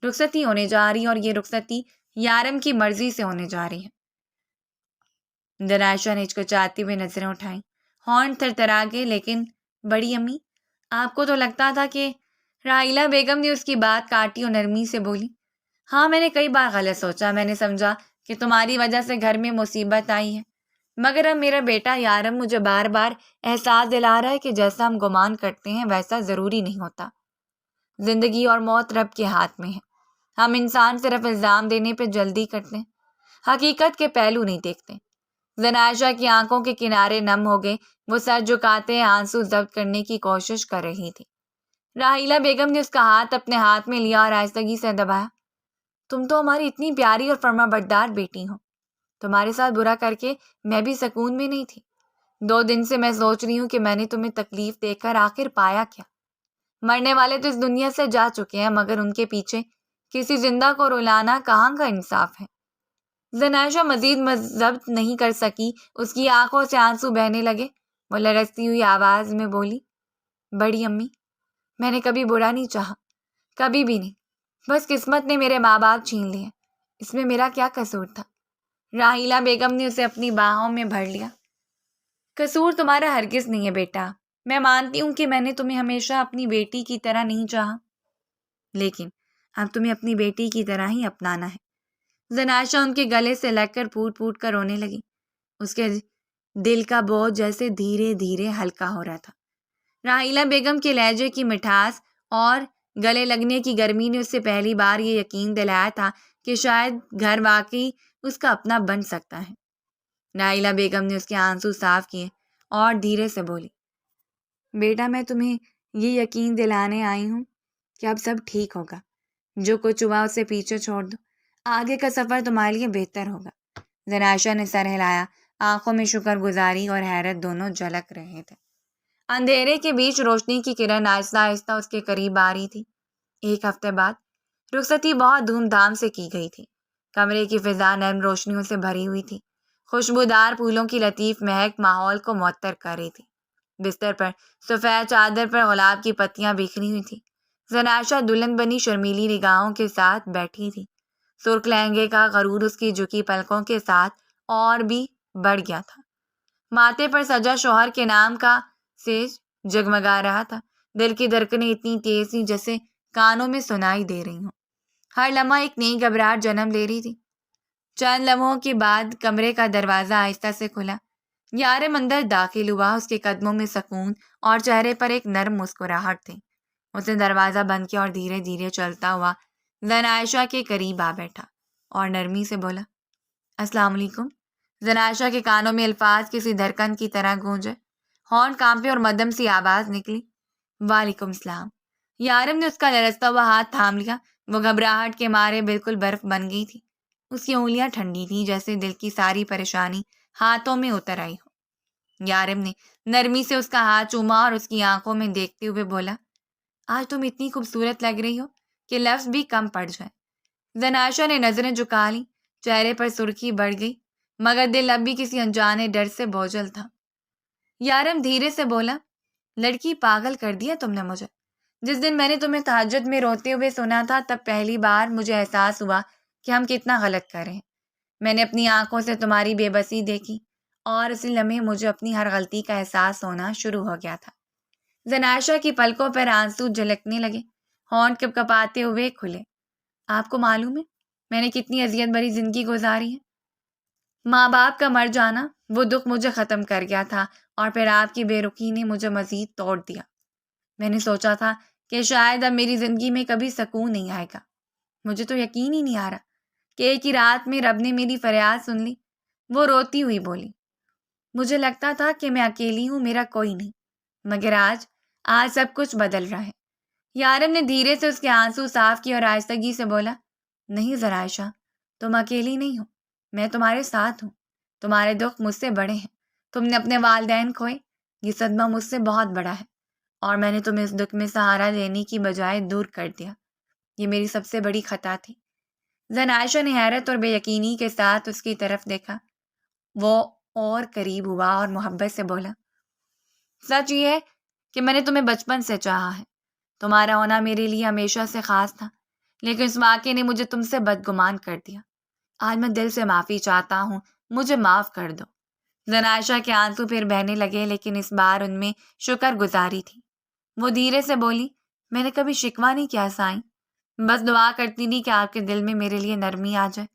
رخصتی ہونے جا رہی ہے اور یہ رخصتی یارم کی مرضی سے ہونے جا رہی ہے۔ زناشا نے ہچکچاتی ہوئے نظریں اٹھائیں، ہارن تھرتھرا گئے۔ لیکن بڑی امی، آپ کو تو لگتا تھا کہ… راحیلہ بیگم نے اس کی بات کاٹی اور نرمی سے بولی، ہاں میں نے کئی بار غلط سوچا، میں نے سمجھا کہ تمہاری وجہ سے گھر میں مصیبت آئی ہے، مگر اب میرا بیٹا یارم مجھے بار بار احساس دلا رہا ہے کہ جیسا ہم گمان کرتے ہیں ویسا ضروری نہیں ہوتا۔ زندگی اور موت رب کے ہاتھ میں ہے، ہم انسان صرف الزام دینے پہ جلدی کرتے ہیں، حقیقت کے پہلو نہیں دیکھتے۔ زناشا کی آنکھوں کے کنارے نم ہو گئے، وہ سر جھکاتے آنسو ضبط کرنے کی کوشش کر رہی تھی۔ راحیلہ بیگم نے اس کا ہاتھ اپنے ہاتھ میں لیا اور آہستگی سے دبایا۔ تم تو ہماری اتنی پیاری اور فرما بردار بیٹی ہو، تمہارے ساتھ برا کر کے میں بھی سکون میں نہیں تھی۔ 2 دن سے میں سوچ رہی ہوں کہ میں نے تمہیں تکلیف دے کر آخر پایا کیا۔ مرنے والے تو اس دنیا سے جا چکے ہیں، مگر ان کے پیچھے کسی زندہ کو رلانا کہاں کا انصاف ہے۔ زناشا مزید ضبط نہیں کر سکی، اس کی آنکھوں سے آنسو بہنے لگے۔ وہ لرزتی ہوئی آواز میں بولی، بڑی امی، میں نے کبھی برا نہیں چاہا، کبھی بھی نہیں، بس قسمت نے میرے ماں باپ چھین لیے، اس میں میرا کیا قصور تھا۔ راحیلہ بیگم نے اسے اپنی باہوں میں بھر لیا۔ قصور تمہارا ہرگز نہیں ہے بیٹا، میں مانتی ہوں کہ میں نے تمہیں ہمیشہ اپنی بیٹی کی طرح نہیں چاہا، لیکن اب تمہیں اپنی بیٹی کی طرح ہی اپنانا ہے۔ زناشا ان کے گلے سے لگ کر پھوٹ پھوٹ کر رونے لگی، اس کے دل کا بوجھ جیسے دھیرے دھیرے ہلکا ہو رہا تھا۔ راحیلہ بیگم کے لہجے کی مٹھاس اور گلے لگنے کی گرمی نے اس سے پہلی بار یہ یقین دلایا تھا کہ شاید گھر واقعی اس کا اپنا بن سکتا ہے۔ راحیلہ بیگم نے اس کے آنسو صاف کیے اور دھیرے سے بولی، بیٹا میں تمہیں یہ یقین دلانے آئی ہوں کہ اب سب ٹھیک ہوگا، جو کچھ ہوا اسے پیچھے چھوڑ دو، آگے کا سفر تمہارے لیے بہتر ہوگا۔ زناشا نے سر ہلایا، آنکھوں میں شکر گزاری اور حیرت دونوں جھلک رہے تھے۔ اندھیرے کے بیچ روشنی کی کرن آہستہ آہستہ اس کے قریب آ رہی تھی۔ 1 ہفتے بعد رخصتی بہت دھوم دھام سے کی گئی تھی۔ کمرے کی فضا نرم روشنیوں سے بھری ہوئی تھی، خوشبودار پھولوں کی لطیف مہک ماحول کو معطر کر رہی تھی۔ بستر پر سفید چادر پر گلاب کی پتیاں بکھری ہوئی تھیں۔ زناشا دلہن بنی شرمیلی نگاہوں کے ساتھ بیٹھی تھی، سرخ لہنگے کا غرور اس کی جھکی پلکوں کے ساتھ اور بھی بڑھ گیا تھا۔ ماتھے پر سجا شوہر کے نام کا سیج جگمگا رہا تھا۔ دل کی دھڑکنیں اتنی تیز تھیں جیسے کانوں میں سنائی دے رہی ہوں، ہر لمحہ ایک نئی گھبراہٹ جنم لے رہی تھی۔ چند لمحوں کے بعد کمرے کا دروازہ آہستہ سے کھلا، یارم اندر داخل ہوا، اس کے قدموں میں سکون اور چہرے پر ایک نرم مسکراہٹ تھی۔ اس نے دروازہ بند کیا اور دھیرے دھیرے چلتا ہوا زناشا کے قریب آ بیٹھا اور نرمی سے بولا، السلام علیکم۔ زناشا کے کانوں میں الفاظ کسی دھڑکن کی طرح گونجے، ہارن کانپے اور مدھم سی آواز نکلی، وعلیکم السلام۔ یارم نے اس کا لرزتا ہوا ہاتھ تھام لیا، وہ گھبراہٹ کے مارے بالکل برف بن گئی تھی، اس کی انگلیاں ٹھنڈی تھیں جیسے دل کی ساری پریشانی ہاتھوں میں اتر آئی ہو۔ یارم نے نرمی سے اس کا ہاتھ چوما اور اس کی آنکھوں میں دیکھتے ہوئے بولا، آج تم اتنی خوبصورت لگ رہی ہو کہ لفظ بھی کم پڑ جائے۔ زناشا نے نظریں جھکا لیں، چہرے پر سرخی بڑھ گئی، مگر دل اب بھی کسی انجانے ڈر سے بوجھل تھا۔ یارم دھیرے سے بولا، لڑکی پاگل کر دیا تم نے مجھے۔ جس دن میں نے تمہیں تہجد میں روتے ہوئے سنا تھا، تب پہلی بار مجھے احساس ہوا کہ ہم کتنا غلط کر رہے ہیں۔ میں نے اپنی آنکھوں سے تمہاری بے بسی دیکھی اور اسی لمحے مجھے اپنی ہر غلطی کا احساس ہونا شروع ہو گیا تھا۔ زناشا کی پلکوں پر آنسو جھلکنے لگے، ہونٹ کپ کپاتے ہوئے کھلے۔ آپ کو معلوم ہے میں نے کتنی اذیت بھری زندگی گزاری ہے؟ ماں باپ کا مر جانا، وہ دکھ مجھے ختم کر گیا تھا، اور پھر آپ کی بے رخی نے مجھے مزید توڑ دیا۔ میں نے سوچا تھا کہ شاید اب میری زندگی میں کبھی سکون نہیں آئے گا۔ مجھے تو یقین ہی نہیں آ رہا کہ ایک ہی رات میں رب نے میری فریاد سن لی۔ وہ روتی ہوئی بولی، مجھے لگتا تھا کہ میں اکیلی ہوں، میرا کوئی نہیں، مگر آج سب کچھ بدل رہا ہے۔ یارم نے دھیرے سے اس کے آنسو صاف کیے اور آہستگی سے بولا، نہیں زناشا، تم اکیلی نہیں ہو، میں تمہارے ساتھ ہوں، تمہارے دکھ مجھ سے بڑے ہیں، تم نے اپنے والدین کھوئے، یہ صدمہ مجھ سے بہت بڑا ہے، اور میں نے تمہیں اس دکھ میں سہارا لینے کی بجائے دور کر دیا۔ یہ میری سب سے بڑی خطا تھی۔ زن عائشہ نے حیرت اور بے یقینی کے ساتھ اس کی طرف دیکھا۔ وہ اور قریب ہوا اور محبت سے بولا، سچ یہ ہے کہ میں نے تمہیں بچپن سے چاہا ہے۔ تمہارا ہونا میرے لیے ہمیشہ سے خاص تھا، لیکن اس واقعے نے مجھے تم سے بدگمان کر دیا۔ آج میں دل سے معافی چاہتا ہوں، مجھے معاف کر دو۔ زن عائشہ کے آنسو پھر بہنے لگے، لیکن اس بار ان میں شکر گزاری تھی۔ وہ دھیرے سے بولی، میں نے کبھی شکوہ نہیں کیا سائیں، بس دعا کرتی تھی کہ آپ کے دل میں میرے لیے نرمی آ جائے۔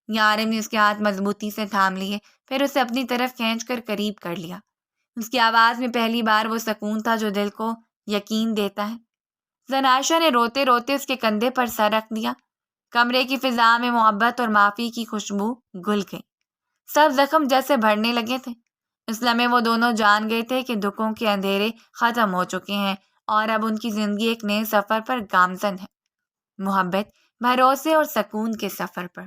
یارم نے اس کے ہاتھ مضبوطی سے تھام لیے، پھر اسے اپنی طرف کھینچ کر قریب کر لیا۔ اس کی آواز میں پہلی بار وہ سکون تھا جو دل کو یقین دیتا ہے۔ زن عائشہ نے روتے روتے اس کے کندھے پر سر رکھ دیا۔ کمرے کی فضا میں محبت اور معافی کی خوشبو گھل گئی۔ سب زخم جیسے بھرنے لگے تھے۔ اس لمحے وہ دونوں جان گئے تھے کہ دکھوں کے اندھیرے ختم ہو چکے ہیں اور اب ان کی زندگی ایک نئے سفر پر گامزن ہے، محبت، بھروسے اور سکون کے سفر پر۔